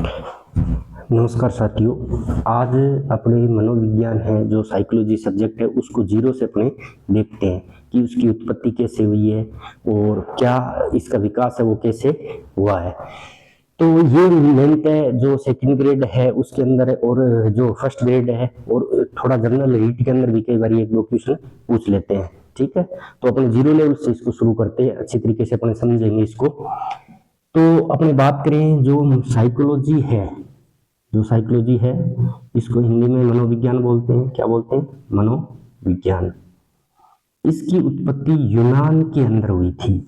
नमस्कार साथियों। आज अपने मनोविज्ञान है जो साइकोलॉजी सब्जेक्ट है उसको जीरो से अपने देखते हैं कि उसकी उत्पत्ति कैसे हुई है और क्या इसका विकास है वो कैसे हुआ है। तो ये मेनतः जो सेकंड ग्रेड है उसके अंदर है और जो फर्स्ट ग्रेड है और थोड़ा जनरल रीट के अंदर भी कई बार एक दो क्वेश्चन पूछ लेते हैं। ठीक है, तो अपन जीरो लेवल से इसको शुरू करते हैं, अच्छी तरीके से अपन समझेंगे इसको। तो अपनी बात करें जो साइकोलॉजी है, इसको हिंदी में मनोविज्ञान बोलते हैं। क्या बोलते हैं? मनोविज्ञान। इसकी उत्पत्ति यूनान के अंदर हुई थी।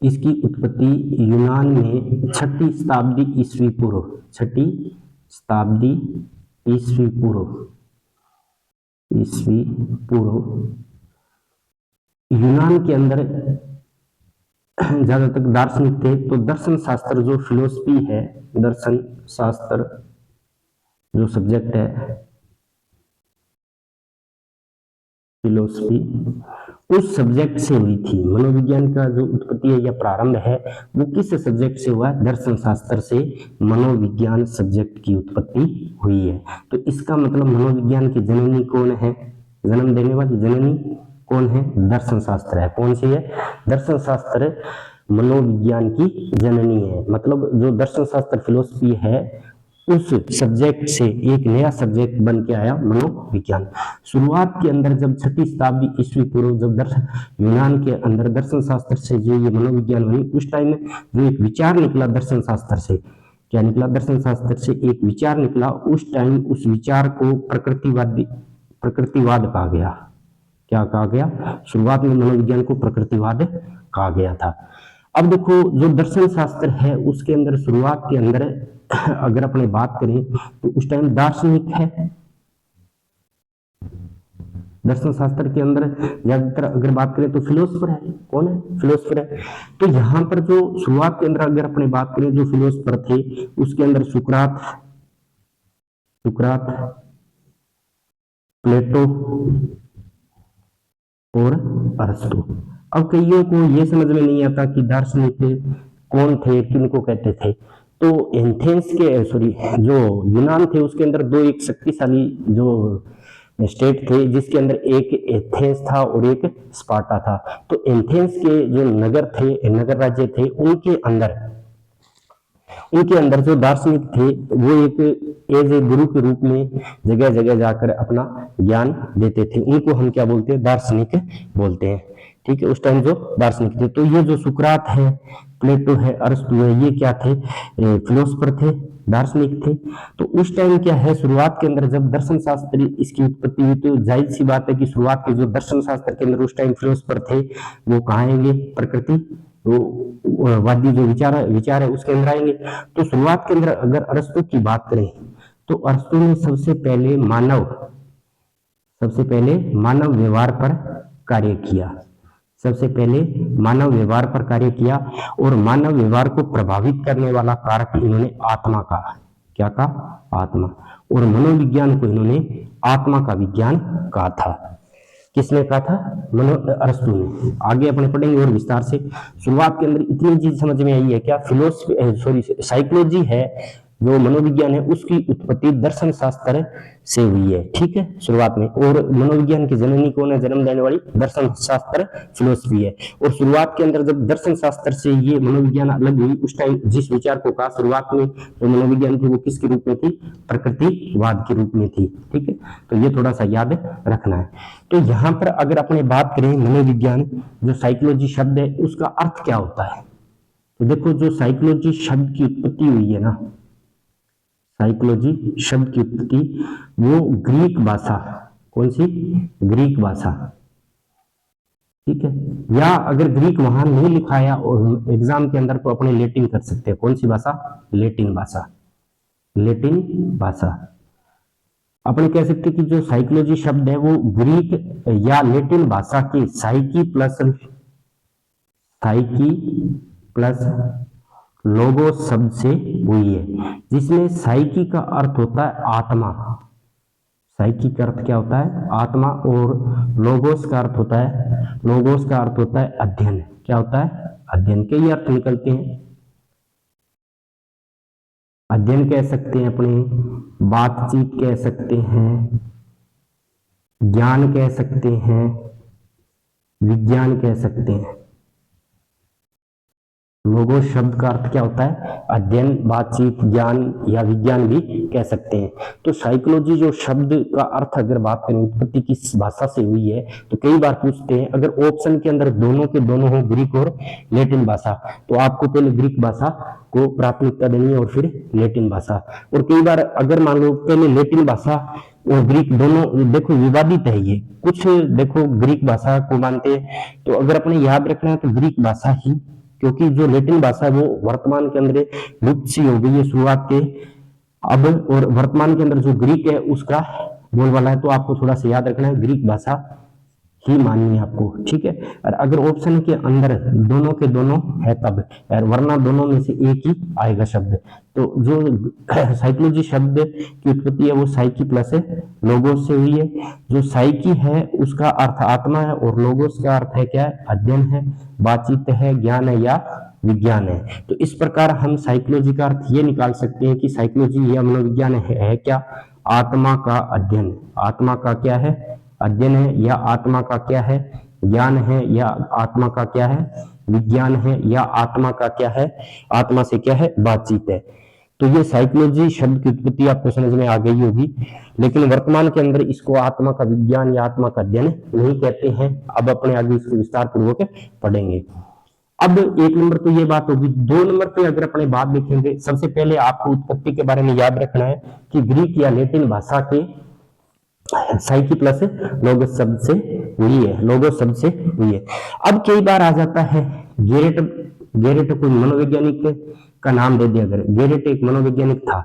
इसकी उत्पत्ति यूनान में 6ठी शताब्दी ईस्वी पूर्व यूनान के अंदर ज्यादातर दार्शनिक थे। तो दर्शन शास्त्र जो फिलोसफी है, दर्शन शास्त्र जो सब्जेक्ट है फिलोसफी, उस सब्जेक्ट से हुई थी। मनोविज्ञान का जो उत्पत्ति है या प्रारंभ है वो किस सब्जेक्ट से हुआ है? दर्शन शास्त्र से मनोविज्ञान सब्जेक्ट की उत्पत्ति हुई है। तो इसका मतलब मनोविज्ञान की जननी कौन है? जन्म देने वाली जननी कौन है? दर्शन शास्त्र है। कौन सी है? दर्शन शास्त्र मनोविज्ञान की जननी है। मतलब जो दर्शन शास्त्र फिलोसफी है उस सब्जेक्ट से एक नया सब्जेक्ट बन के आया मनोविज्ञान। शुरुआत के अंदर जब 6ठी शताब्दी ईस्वी पूर्व जब यूनान के अंदर दर्शन शास्त्र से जो ये मनोविज्ञान बनी, उस टाइम में जो एक विचार निकला दर्शन शास्त्र से, क्या निकला? दर्शन शास्त्र से एक विचार निकला। उस टाइम उस विचार को प्रकृतिवाद कहा गया। क्या कहा गया? शुरुआत में मनोविज्ञान को प्रकृतिवाद कहा गया था। अब देखो जो दर्शन शास्त्र है उसके अंदर शुरुआत के अंदर अगर अपने बात करें तो उस टाइम दार्शनिक है। दर्शन शास्त्र के अंदर ज्यादातर अगर बात करें तो फिलोसफर है। कौन है? फिलोसफर है। तो यहां पर जो शुरुआत के अंदर अगर अपने बात करें जो फिलोसफर थे उसके अंदर सुकरात, प्लेटो और अरस्तु। अब कईयों को यह समझ में नहीं आता कि दार्शनिक कौन थे, किनको कहते थे। तो एथेंस के जो यूनान थे उसके अंदर दो एक शक्तिशाली जो स्टेट थे जिसके अंदर एक एथेंस था और एक स्पार्टा था। तो एथेंस के जो नगर राज्य थे उनके अंदर जो दार्शनिक थे वो एक एज ए गुरु के रूप में जगह जगह जाकर अपना ज्ञान देते थे। उनको हम क्या बोलते हैं? दार्शनिक बोलते हैं। ठीक है, उस टाइम जो दार्शनिक थे। तो ये जो सुकरात है, प्लेटो है, अरस्तु है, ये क्या थे? फिलोसफर थे, दार्शनिक थे। तो उस टाइम क्या है, शुरुआत के अंदर जब दर्शन शास्त्र इसकी उत्पत्ति हुई तो जाहिर सी बात है कि शुरुआत के जो दर्शन शास्त्र के अंदर उस टाइम फिलोसफर थे वो कहाँ आएंगे? प्रकृति वादी जो विचार है उसके अंदर आएंगे। तो शुरुआत के अंदर अगर अरस्तु की बात करें तो अरस्तु ने सबसे पहले मानव व्यवहार पर कार्य किया। और मानव व्यवहार को प्रभावित करने वाला कारक इन्होंने आत्मा का, क्या कहा? आत्मा। और मनोविज्ञान को इन्होंने आत्मा का विज्ञान कहा था। किसने कहा था? अरस्तु ने। आगे अपने पढ़ेंगे और विस्तार से। शुरुआत के अंदर इतनी चीज समझ में आई है क्या? साइकोलॉजी है जो मनोविज्ञान है उसकी उत्पत्ति दर्शन शास्त्र से हुई है। ठीक है, शुरुआत में। और मनोविज्ञान की जननी कौन है? जन्म देने वाली दर्शन शास्त्र फिलोसफी है। और शुरुआत के अंदर जब दर्शन शास्त्र से ये मनोविज्ञान अलग हुई उस टाइम जिस विचार को कहा शुरुआत में जो मनोविज्ञान थी वो किसके रूप में थी? प्रकृतिवाद के रूप में थी। ठीक है, तो ये थोड़ा सा याद रखना है। तो यहाँ पर अगर अपने बात करें मनोविज्ञान जो साइकोलॉजी शब्द है उसका अर्थ क्या होता है? तो देखो जो साइकोलॉजी शब्द की उत्पत्ति हुई है ना, साइकोलॉजी शब्द की उत्पत्ति वो ग्रीक भाषा, कौन सी? ग्रीक भाषा। ठीक है, या अगर ग्रीक वहां नहीं लिखाया और एग्जाम के अंदर तो अपने लैटिन कर सकते हैं। कौन सी भाषा? लैटिन भाषा। अपने कह सकते कि जो साइकोलॉजी शब्द है वो ग्रीक या लैटिन भाषा की साइकी प्लस लोगोस शब्द से हुई है, जिसमें साइकी का अर्थ होता है आत्मा। साइकी का अर्थ क्या होता है? आत्मा। और लोगोस का अर्थ होता है अध्ययन। क्या होता है? अध्ययन। कई अर्थ निकलते हैं। अध्ययन कह सकते हैं, अपने बातचीत कह सकते हैं, ज्ञान कह सकते हैं, विज्ञान कह सकते हैं। लोगोस शब्द का अर्थ क्या होता है? अध्ययन, बातचीत, ज्ञान या विज्ञान भी कह सकते हैं। तो साइकोलॉजी जो शब्द का अर्थ अगर बात करें उत्पत्ति किस भाषा से हुई है, तो कई बार पूछते हैं, अगर ऑप्शन के अंदर दोनों के दोनों हो, ग्रीक और लैटिन भाषा, तो आपको पहले ग्रीक भाषा को प्राथमिकता देनी है और फिर लैटिन भाषा। और कई बार अगर मान लो पहले लैटिन भाषा और ग्रीक दोनों, देखो विवादित है ये, कुछ देखो ग्रीक भाषा को मानते हैं, तो अगर अपने याद रखना है तो ग्रीक भाषा ही, क्योंकि जो लैटिन भाषा है वो वर्तमान के अंदर लुप्त सी हो गई है शुरुआत के अब, और वर्तमान के अंदर जो ग्रीक है उसका बोलबाला है, तो आपको थोड़ा सा याद रखना है ग्रीक भाषा ही माननी है आपको, ठीक है। और अगर ऑप्शन के अंदर दोनों के दोनों है तब, और वरना दोनों में से एक ही आएगा शब्द। तो जो साइकोलॉजी शब्द की उत्पत्ति है वो साइकी प्लस लोगोस से हुई है। जो साइकी है उसका अर्थ आत्मा है, और लोगोस का अर्थ है क्या है? अध्ययन है, बातचीत है, ज्ञान है या विज्ञान है। तो इस प्रकार हम साइकोलॉजी का अर्थ ये निकाल सकते हैं कि साइकोलॉजी या मनोविज्ञान है क्या? आत्मा का अध्ययन। आत्मा का क्या है? अध्ययन है, या आत्मा का क्या है? ज्ञान है, या आत्मा का क्या है? विज्ञान है, या आत्मा का क्या है? आत्मा से क्या है? बातचीत है। तो ये साइकोलॉजी शब्द की उत्पत्ति आपको समझ में आ गई होगी, लेकिन वर्तमान के अंदर इसको आत्मा का विज्ञान या आत्मा का अध्ययन नहीं कहते हैं। अब अपने आगे इसको विस्तार पूर्वक पढ़ेंगे। अब एक नंबर तो ये बात होगी। दो नंबर पे अगर अपने बात देखेंगे, सबसे पहले आपको उत्पत्ति के बारे में याद रखना है कि ग्रीक या लैटिन भाषा के साइकी प्लस लोगोस शब्द से हुई है, लोगोस शब्द से हुई है। अब कई बार आ जाता है गेरेट, गेरेट कोई मनोवैज्ञानिक का नाम दे दिया, अगर गेरेट एक मनोवैज्ञानिक था,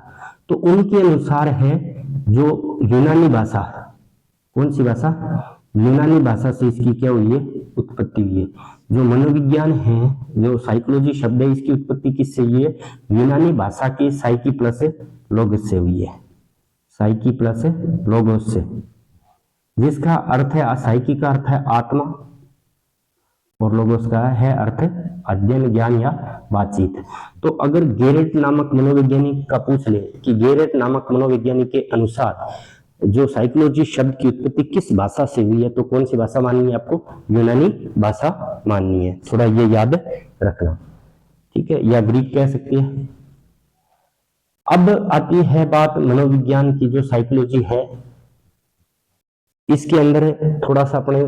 तो उनके अनुसार है जो यूनानी भाषा, कौन सी भाषा? यूनानी भाषा से इसकी क्या हुई है? उत्पत्ति हुई है। जो मनोविज्ञान है, जो साइकोलॉजी शब्द है, इसकी उत्पत्ति किससे हुई है? यूनानी भाषा की साइकी प्लस लोगोस से हुई है, साइकी प्लस लोगोस से, जिसका अर्थ है, साइकी का अर्थ है आत्मा और लोगोस का है अर्थ अध्ययन, ज्ञान या बातचीत। तो अगर गेरेट नामक मनोवैज्ञानिक का पूछ ले कि गेरेट नामक मनोवैज्ञानिक के अनुसार जो साइकोलॉजी शब्द की उत्पत्ति किस भाषा से हुई है, तो कौन सी भाषा माननी है आपको? यूनानी भाषा माननी है, थोड़ा ये याद रखना, ठीक है, या ग्रीक कह सकती है। अब आती है बात मनोविज्ञान की, जो साइकोलॉजी है इसके अंदर थोड़ा सा अपने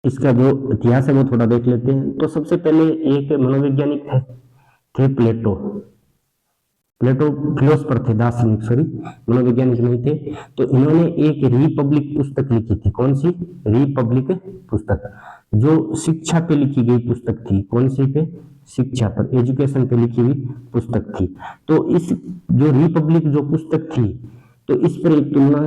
इसका जो इतिहास है वो थोड़ा देख लेते हैं। तो सबसे पहले एक मनोवैज्ञानिक थे प्लेटो। प्लेटो फिलोसफर थे, दार्शनिक, सॉरी मनोवैज्ञानिक नहीं थे। तो इन्होंने एक रिपब्लिक पुस्तक लिखी थी। कौन सी? रिपब्लिक पुस्तक, जो शिक्षा पे लिखी गई पुस्तक थी। कौन सी पे? शिक्षा पर, एजुकेशन पे लिखी हुई पुस्तक थी। तो इस जो रिपब्लिक जो पुस्तक थी, तो इस पर एक तुलना,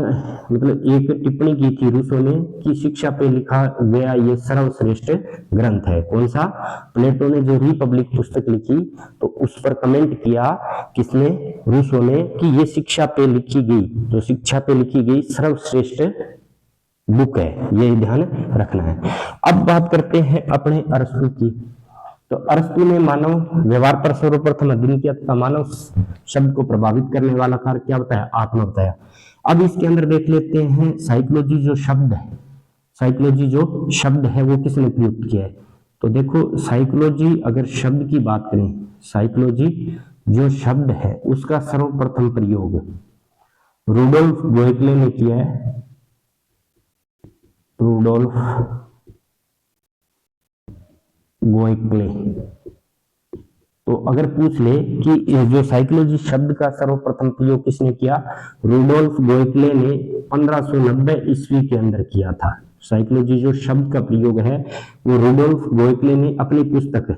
मतलब एक टिप्पणी की थी रूसो ने कि शिक्षा पे लिखा गया ये सर्वश्रेष्ठ ग्रंथ है। कौन सा? प्लेटो ने जो रिपब्लिक पुस्तक लिखी, तो उस पर कमेंट किया किसने? रूसो ने, कि ये शिक्षा पे लिखी गई, जो शिक्षा पे लिखी गई सर्वश्रेष्ठ बुक है, ये ध्यान रखना है। अब बात करते हैं अपने अरस्तु की। तो अरस्तु ने मानव व्यवहार पर सर्वप्रथम अध्ययन किया तथा मानव शब्द को प्रभावित करने वाला कार्य क्या बताया? आत्मा बताया। अब इसके अंदर देख लेते हैं साइकोलॉजी जो शब्द है, साइकोलॉजी जो शब्द है वो किसने प्रयुक्त किया है? तो देखो साइकोलॉजी अगर शब्द की बात करें, साइकोलॉजी जो शब्द है उसका सर्वप्रथम प्रयोग रूडोल्फ गोएकले ने किया है। रूडोल्फ गोएकले। तो अगर पूछ ले कि जो साइकोलॉजी शब्द का सर्वप्रथम प्रयोग किसने किया? रूडोल्फ गोएकले ने 1590 ईस्वी के अंदर किया था। साइकोलॉजी जो शब्द का प्रयोग है वो रूडोल्फ गोएकले ने अपनी पुस्तक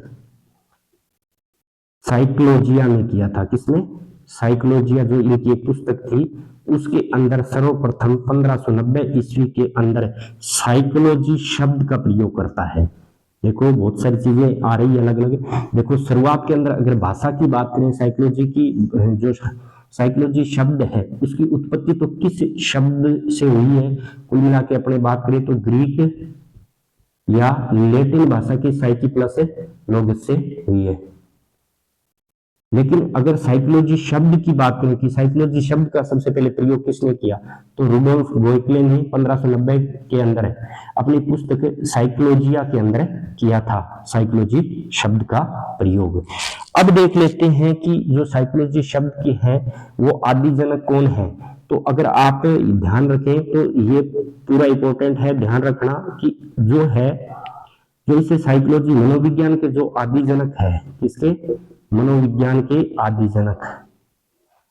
साइकोलॉजिया में किया था। किसने? साइकोलॉजिया जो इनकी एक पुस्तक थी उसके अंदर सर्वप्रथम 1590 ईस्वी के अंदर साइकोलॉजी शब्द का प्रयोग करता है। देखो बहुत सारी चीजें आ रही है अलग अलग। देखो शुरुआत के अंदर अगर भाषा की बात करें, साइकोलॉजी की जो साइकोलॉजी शब्द है उसकी उत्पत्ति तो किस शब्द से हुई है? कुल मिला के अपने बात करें तो ग्रीक या लैटिन भाषा की साइकी प्लस लोगोस से हुई है। लेकिन अगर साइकोलॉजी शब्द की बात करें कि साइकोलॉजी शब्द का सबसे पहले प्रयोग किसने किया, तो रुडोल्फ गोइकले ने 1590 के अंदर अपनी पुस्तक साइकोलॉजिया के अंदर किया था साइकोलॉजी शब्द का प्रयोग। अब देख लेते हैं कि जो साइकोलॉजी शब्द की है वो आदि जनक कौन है। तो अगर आप ध्यान रखें तो ये पूरा इंपॉर्टेंट है ध्यान रखना कि जो इसे साइकोलॉजी मनोविज्ञान के जो आदि जनक है, किसके, मनोविज्ञान के आदि जनक।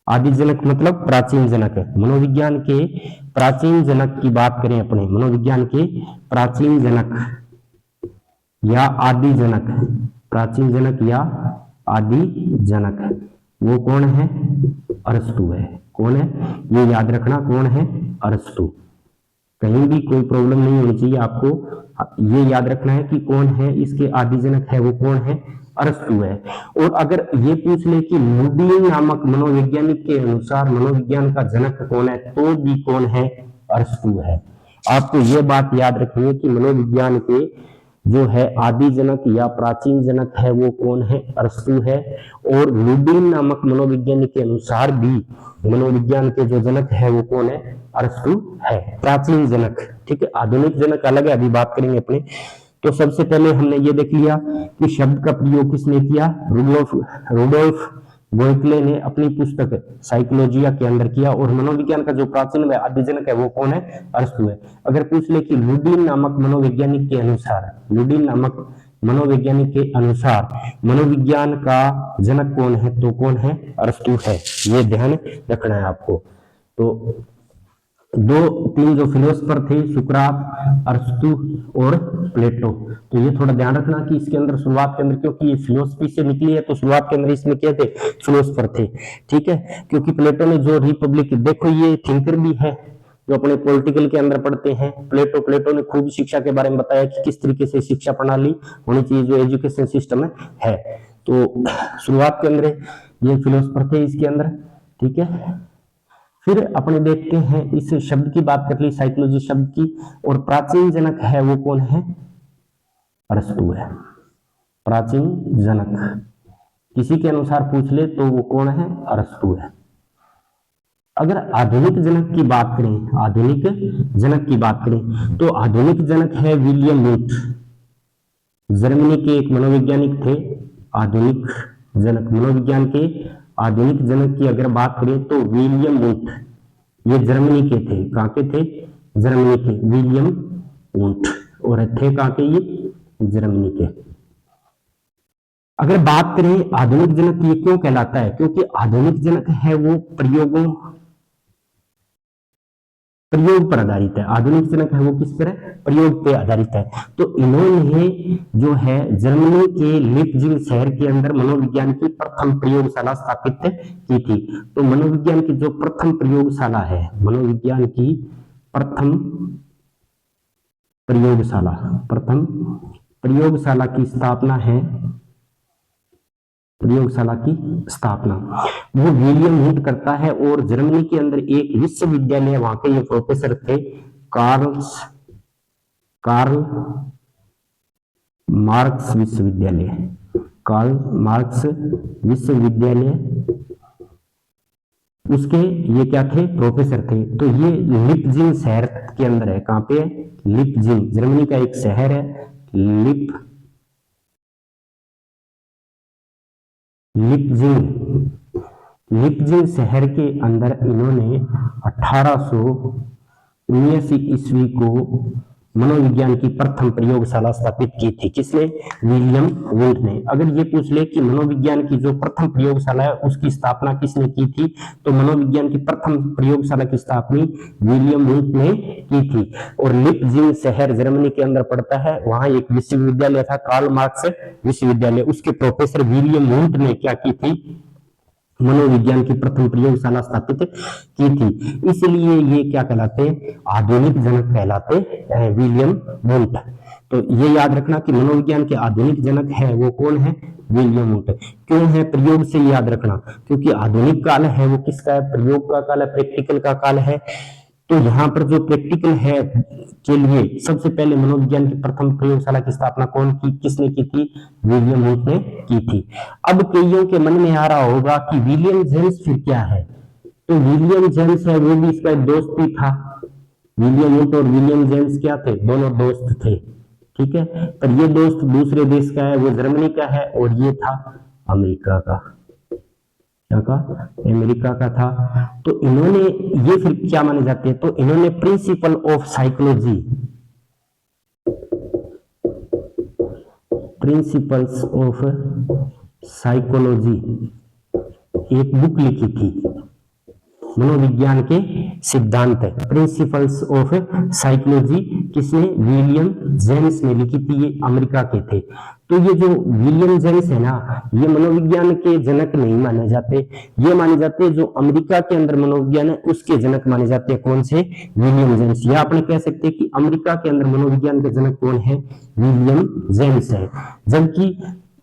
आदि जनक मतलब प्राचीन जनक है। मनोविज्ञान के प्राचीन जनक की बात करें अपने, मनोविज्ञान के प्राचीन जनक या आदि जनक, प्राचीन जनक या आदि जनक वो कौन है, अरस्तु है। कौन है, ये याद रखना, कौन है, अरस्तु। कहीं भी कोई प्रॉब्लम नहीं होनी चाहिए आपको, ये याद रखना है कि कौन है इसके आदि जनक है, वो कौन है, अरस्तु है। और अगर ये पूछ ले कि लुडीन नामक मनोवैज्ञानिक के अनुसार मनोविज्ञान का जनक कौन है, तो भी कौन है, अरस्तु है। आपको ये बात याद रखनी है कि मनोविज्ञान के जो है आदि जनक या प्राचीन जनक है वो कौन है, अरस्तु है। और लुडीन नामक मनोविज्ञानिक के अनुसार भी मनोविज्ञान के जो जनक है वो कौन है, अरस्तु है, प्राचीन जनक। ठीक है, आधुनिक जनक अलग है, अभी बात करेंगे अपने। तो सबसे पहले हमने ये देख लिया कि शब्द का प्रयोग किसने किया, रुडोल्फ गोइकले ने अपनी पुस्तक साइकोलॉजिया के अंदर किया। और मनोविज्ञान का जो प्राचीन आदि जनक है वो कौन है, अरस्तु है। अगर पूछ ले कि लुडीन नामक मनोवैज्ञानिक के अनुसार, लुडीन नामक मनोवैज्ञानिक के अनुसार मनोविज्ञान का जनक कौन है, तो कौन है, अरस्तु है। ये ध्यान रखना है आपको। तो तीन जो फिलोसफर थे, सुकरात, अरस्तु और प्लेटो। तो ये थोड़ा ध्यान रखना कि इसके अंदर शुरुआत के अंदर, क्योंकि ये फिलोसफी से निकली है तो शुरुआत के अंदर इसमें क्या थे, फिलोसफर थे। ठीक है, क्योंकि प्लेटो ने जो रिपब्लिक, देखो ये थिंकर भी है जो अपने पॉलिटिकल के अंदर पढ़ते हैं। प्लेटो ने खूब शिक्षा के बारे में बताया कि किस तरीके से शिक्षा प्रणाली होनी चाहिए, जो एजुकेशन सिस्टम है। तो शुरुआत के अंदर ये फिलोसफर थे इसके अंदर। ठीक है, फिर अपने देखते हैं इस शब्द की बात कर ली, साइकोलॉजी शब्द की। और प्राचीन जनक है वो कौन है, अरस्तु है। प्राचीन जनक किसी के अनुसार पूछ ले तो वो कौन है, अरस्तु है। अगर आधुनिक जनक की बात करें, आधुनिक जनक की बात करें तो आधुनिक जनक है विलियम वुंट। जर्मनी के एक मनोवैज्ञानिक थे। आधुनिक जनक, मनोविज्ञान के आधुनिक जनक की अगर बात करें तो विलियम वुंट, ये जर्मनी के थे। कहां के थे, जर्मनी के, विलियम वुंट। और थे कहां के, ये जर्मनी के। अगर बात करें आधुनिक जनक ये क्यों कहलाता है, क्योंकि आधुनिक जनक है वो प्रयोग पर आधारित है। आधुनिक जनक है वो किस पर है, प्रयोग पे आधारित है। तो इन्होंने जो है जर्मनी के लिपजिग शहर के अंदर मनोविज्ञान की प्रथम प्रयोगशाला स्थापित की थी। तो मनोविज्ञान की जो प्रथम प्रयोगशाला है, मनोविज्ञान की प्रथम प्रयोगशाला की स्थापना है, प्रयोगशाला की स्थापना वो विलियम वुंट करता है। और जर्मनी के अंदर एक विश्वविद्यालय, वहां के ये प्रोफेसर थे कार्ल मार्क्स विश्वविद्यालय, कार्ल मार्क्स विश्वविद्यालय, उसके ये क्या थे, प्रोफेसर थे। तो ये लिपजिग शहर के अंदर है। कहां पे है, लिपजिग, जर्मनी का एक शहर है लिपजिग शहर के अंदर इन्होंने 1879 ईस्वी को मनोविज्ञान की प्रथम प्रयोगशाला स्थापित की थी। किसने, विलियम वुंट ने। अगर ये पूछ ले कि मनोविज्ञान की जो प्रथम प्रयोगशाला है उसकी स्थापना किसने की थी, तो मनोविज्ञान की प्रथम प्रयोगशाला की स्थापना विलियम वुंट ने की थी। और लिपजिग शहर जर्मनी के अंदर पड़ता है, वहां एक विश्वविद्यालय था कार्ल मार्क्स विश्वविद्यालय, उसके प्रोफेसर विलियम वुंट ने क्या की थी, मनोविज्ञान की प्रथम प्रयोगशाला स्थापित की थी। इसलिए ये क्या कहलाते हैं, आधुनिक जनक कहलाते हैं, विलियम वुंट। तो ये याद रखना कि मनोविज्ञान के आधुनिक जनक है वो कौन है, विलियम वुंट। क्यों है, प्रयोग से याद रखना, क्योंकि आधुनिक काल है वो किसका है, प्रयोग का काल है, प्रैक्टिकल का काल है। तो यहाँ पर जो प्रैक्टिकल है के लिए सबसे पहले मनोविज्ञान की प्रथम प्रयोगशाला की स्थापना कौन की, किसने की थी? विलियम वुड ने की थी। अब कईयों के मन में आ रहा होगा कि विलियम जेम्स फिर क्या है? तो विलियम जेम्स है वो भी इसका एक दोस्त ही था। विलियम वुड और विलियम जेम्स क्या थे? दोनों दोस्त थे। ठीक है, पर ये दोस्त दूसरे देश का है, वो जर्मनी का है, और ये था अमेरिका का। क्या का? अमेरिका का था। तो इन्होंने ये फिर क्या माने जाते हैं? तो इन्होंने principle of psychology, principles of psychology एक बुक लिखी थी, मनोविज्ञान के सिद्धांत, प्रिंसिपल्स ऑफ साइकोलॉजी। किसने? विलियम जेम्स ने लिखी थी। ये अमेरिका के थे। तो ये जो विलियम जेम्स है ना, ये मनोविज्ञान के जनक नहीं माने जाते, ये माने जाते हैं जो अमेरिका के अंदर मनोविज्ञान है उसके जनक माने जाते हैं। कौन से? William James. या आपने कह सकते हैं कि अमेरिका के अंदर मनोविज्ञान के जनक कौन है? विलियम जेम्स है। जबकि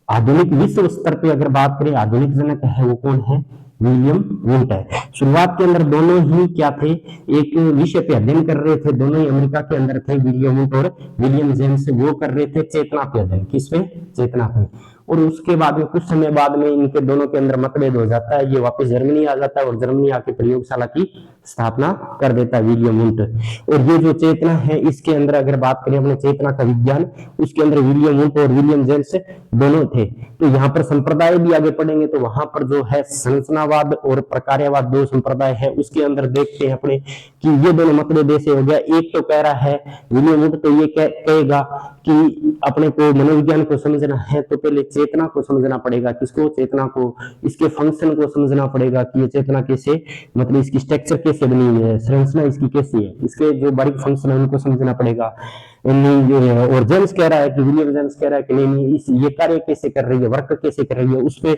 आधुनिक विश्व स्तर पे अगर बात करें, आधुनिक जनक है वो कौन है? विलियम वुड है। शुरुआत के अंदर दोनों ही क्या थे? एक विषय पे अध्ययन कर रहे थे, दोनों ही अमेरिका के अंदर थे, विलियम वुड और विलियम जेम्स। वो कर रहे थे चेतना पे अध्ययन। किस पे? चेतना पे। और उसके बाद में कुछ समय बाद में इनके दोनों के अंदर मतभेद हो जाता है, ये वापस जर्मनी आ जाता है और जर्मनी आके प्रयोगशाला की स्थापना कर देता है विलियम वुड। और ये जो चेतना है इसके अंदर अगर बात करें अपने चेतना का विज्ञान, उसके अंदर विलियम वुड और विलियम जेम्स दोनों थे। तो यहाँ पर संप्रदाय भी आगे पढ़ेंगे तो वहां पर जो है संरचनावाद और प्रकार्यवाद दो संप्रदाय है, उसके अंदर देखते हैं अपने कि ये दोनों मतभेद ऐसे हो गया। एक तो कह रहा है विलियम वुड, तो ये कहेगा कि अपने को मनोविज्ञान को समझना है तो पहले चेतना को समझना पड़ेगा। किसको? चेतना को, इसके फंक्शन को समझना पड़ेगा कि ये चेतना कैसे, मतलब इसकी स्ट्रक्चर कैसे बनी हुई है, संरचना इसकी कैसी है, इसके जो बारीक फंक्शन है उनको समझना पड़ेगा। और जेम्स कह रहा है कि विलियम जेम्स कह रहा है कि नहीं, इस ये कार्य कैसे कर रही है, वर्क कैसे कर रही है, उस पर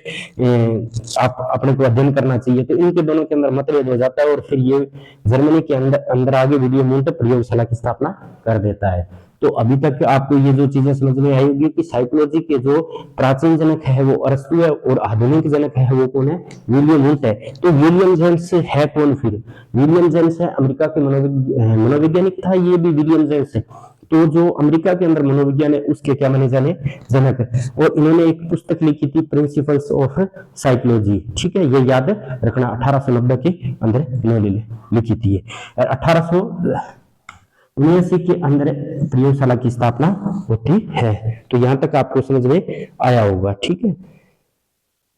आप अपने को अध्ययन करना चाहिए। तो इनके दोनों के अंदर मतभेद हो जाता है और फिर ये जर्मनी के अंदर आगे विलियम वुड प्रयोगशाला की स्थापना कर देता है। तो अभी तक आपको ये जो चीजें समझ में आई होगी कि साइकोलॉजी के जो प्राचीन जनक है वो अरस्तु है और आधुनिक जनक है वो कौन है? विलियम वुड है। तो विलियम जेम्स है कौन फिर? विलियम जेम्स है अमेरिका के मनोवैज्ञानिक था, ये भी विलियम जेम्स है। तो जो अमेरिका के अंदर मनोविज्ञान है उसके क्या माने जाने? जनक। और इन्होंने एक पुस्तक लिखी थी प्रिंसिपल्स ऑफ साइकोलॉजी। ठीक है, ये याद रखना, 1890 के अंदर इन्होंने लिखी थी। 1879 के अंदर प्रयोगशाला की स्थापना होती है। तो यहां तक आपको समझ में आया होगा। ठीक है,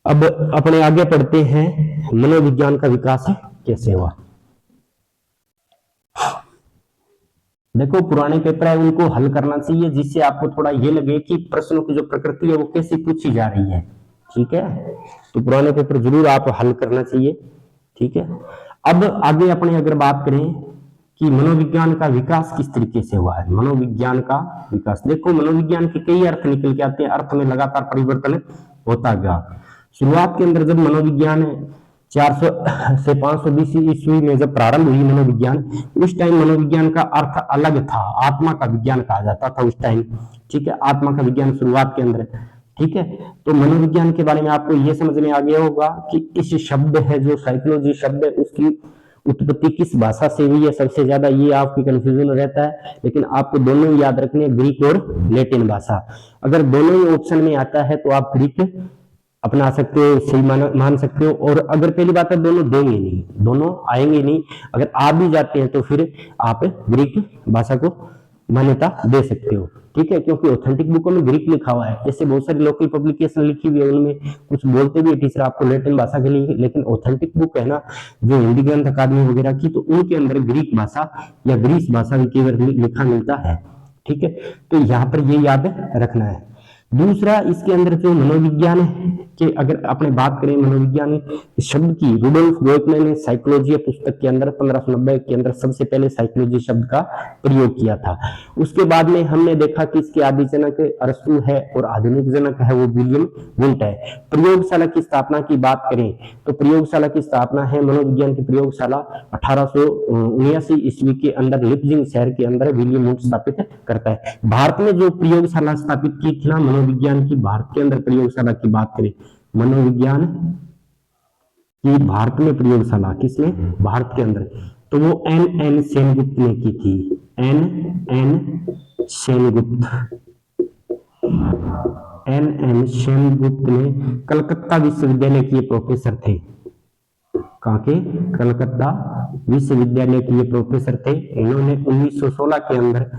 अब अपने आगे पढ़ते हैं मनोविज्ञान का विकास कैसे हुआ। देखो, पुराने पेपर है उनको हल करना चाहिए जिससे आपको थोड़ा ये लगे कि प्रश्नों की जो प्रकृति है वो कैसे पूछी जा रही है। ठीक है, तो पुराने पेपर जरूर आप हल करना चाहिए। ठीक है, अब आगे अपने अगर बात करें कि मनोविज्ञान का विकास किस तरीके से हुआ है। मनोविज्ञान का विकास, देखो मनोविज्ञान के कई अर्थ निकल के आते हैं, अर्थ में लगातार परिवर्तन होता गया। शुरुआत के अंदर जब मनोविज्ञान 400 से 500 बीसी ईस्वी में जब प्रारंभ हुई मनोविज्ञान, उस टाइम मनोविज्ञान का अर्थ अलग था, आत्मा का विज्ञान कहा जाता था उस टाइम। ठीक है, आत्मा का विज्ञान शुरुआत के अंदर। ठीक है, तो मनोविज्ञान के बारे में आपको यह समझ में आ गया होगा कि इस शब्द है जो साइकोलॉजी शब्द है उसकी उत्पत्ति किस भाषा से हुई है सबसे ज्यादा, ये आपकी कंफ्यूजन रहता है। लेकिन आपको दोनों ही याद रखने, ग्रीक और लैटिन भाषा। अगर दोनों ही ऑप्शन में आता है तो आप ग्रीक अपना सकते हो, सही मान सकते हो। और अगर पहली बात है दोनों देंगे नहीं, दोनों आएंगे नहीं, अगर आ भी जाते हैं तो फिर आप ग्रीक भाषा को मान्यता दे सकते हो। ठीक है, क्योंकि ऑथेंटिक बुकों में ग्रीक लिखा हुआ है। जैसे बहुत सारी लोकल पब्लिकेशन लिखी हुई है उनमें कुछ बोलते भी है टीचर आपको लैटिन भाषा के लिए, लेकिन ऑथेंटिक बुक है ना जो हिंदी ग्रंथ अकादमी वगैरह की, तो उनके अंदर ग्रीक भाषा या ग्रीस भाषा भी केवल लिखा मिलता है। ठीक है, तो यहाँ पर ये याद रखना है। दूसरा, इसके अंदर जो मनोविज्ञान के अगर आपने बात करें, मनोविज्ञान शब्द की रुडोल्फ गोएटने ने साइकोलॉजी पुस्तक के अंदर 1590 के अंदर सबसे पहले साइकोलॉजी शब्द का प्रयोग किया था। उसके बाद में हमने देखा कि इसके आदि जनक अरस्तु है और आधुनिक जनक है वो विलियम वुड है। प्रयोगशाला की स्थापना की बात करें तो प्रयोगशाला की स्थापना है मनोविज्ञान की प्रयोगशाला 1879 ईस्वी के अंदर लिप्जिंग शहर के अंदर विलियम वुड स्थापित करता है। भारत में जो प्रयोगशाला स्थापित की थी ना मनोविज्ञान की, भारत के अंदर प्रयोगशाला की बात करें, मनोविज्ञान की भारत में प्रयोगशाला किसने? भारत के अंदर तो वो एन सेनगुप्त ने की थी। एन सेनगुप्त, एन सेनगुप्त ने कलकत्ता विश्वविद्यालय के प्रोफेसर थे। कहाँ के? कलकत्ता विश्वविद्यालय के ये प्रोफेसर थे। इन्होंने 1916 के अंदर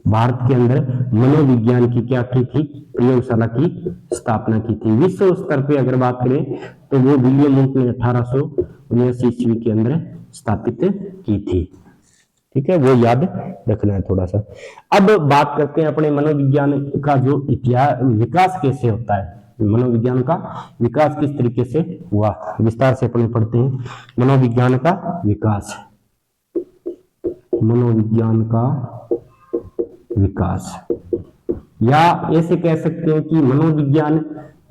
भारत के अंदर मनोविज्ञान की क्या की थी? प्रयोगशाला की स्थापना की थी। विश्व स्तर पे अगर बात करें तो वो विलियम वुंट ने 1879 ईस्वी के अंदर स्थापित की थी। ठीक है, वो याद रखना है थोड़ा सा। अब बात करते हैं अपने मनोविज्ञान का जो इतिहास, विकास कैसे होता है, मनोविज्ञान का विकास किस तरीके से हुआ, विस्तार से अपने पढ़ते हैं। मनोविज्ञान का विकास, मनोविज्ञान का विकास, या ऐसे कह सकते हैं कि मनोविज्ञान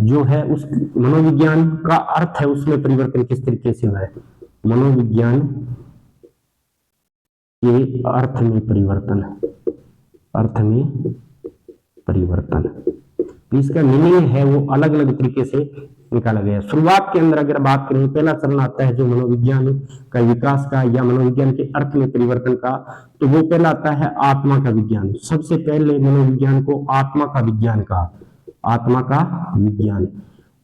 जो है, उस मनोविज्ञान का अर्थ है उसमें परिवर्तन किस तरीके से हुआ है। मनोविज्ञान के अर्थ में परिवर्तन, अर्थ में परिवर्तन, इसका मीनिंग है वो अलग अलग तरीके से निकाला गया। शुरुआत के अंदर अगर बात करें, पहला चरण आता है जो मनोविज्ञान का विकास का या मनोविज्ञान के अर्थ में परिवर्तन का, तो वो पहला आता है आत्मा का विज्ञान। सबसे पहले मनोविज्ञान को आत्मा का विज्ञान कहा, आत्मा का विज्ञान।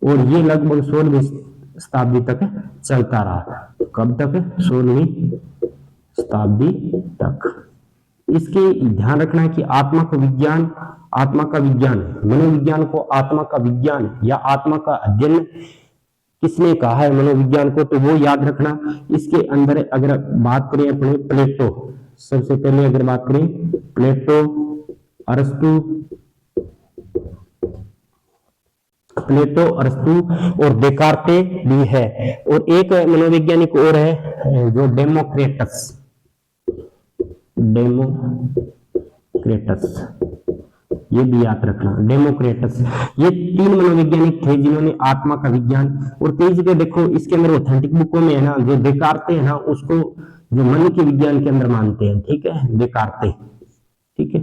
और ये लगभग 16वीं शताब्दी तक चलता रहा। कब तक? 16वीं शताब्दी तक। इसके ध्यान रखना है कि आत्मा का विज्ञान, आत्मा का विज्ञान, मनोविज्ञान को आत्मा का विज्ञान या आत्मा का अध्ययन किसने कहा है मनोविज्ञान को, तो वो याद रखना। इसके अंदर अगर बात करें अपने प्लेटो, सबसे पहले अगर बात करें प्लेटो, अरस्तु, प्लेटो, अरस्तु और डेकार्ते भी है। और एक मनोवैज्ञानिक और है जो डेमोक्रेटस, डेमोक्रेटस, ये भी याद रखना, डेमोक्रेटस। ये 3 मनोवैज्ञानिक थे जिन्होंने आत्मा का विज्ञान, और कई जगह देखो इसके अंदर ऑथेंटिक बुकों में है ना, जो डेकार्ते है ना, उसको जो मन के विज्ञान के अंदर मानते हैं। ठीक है, डेकार्ते। ठीक है,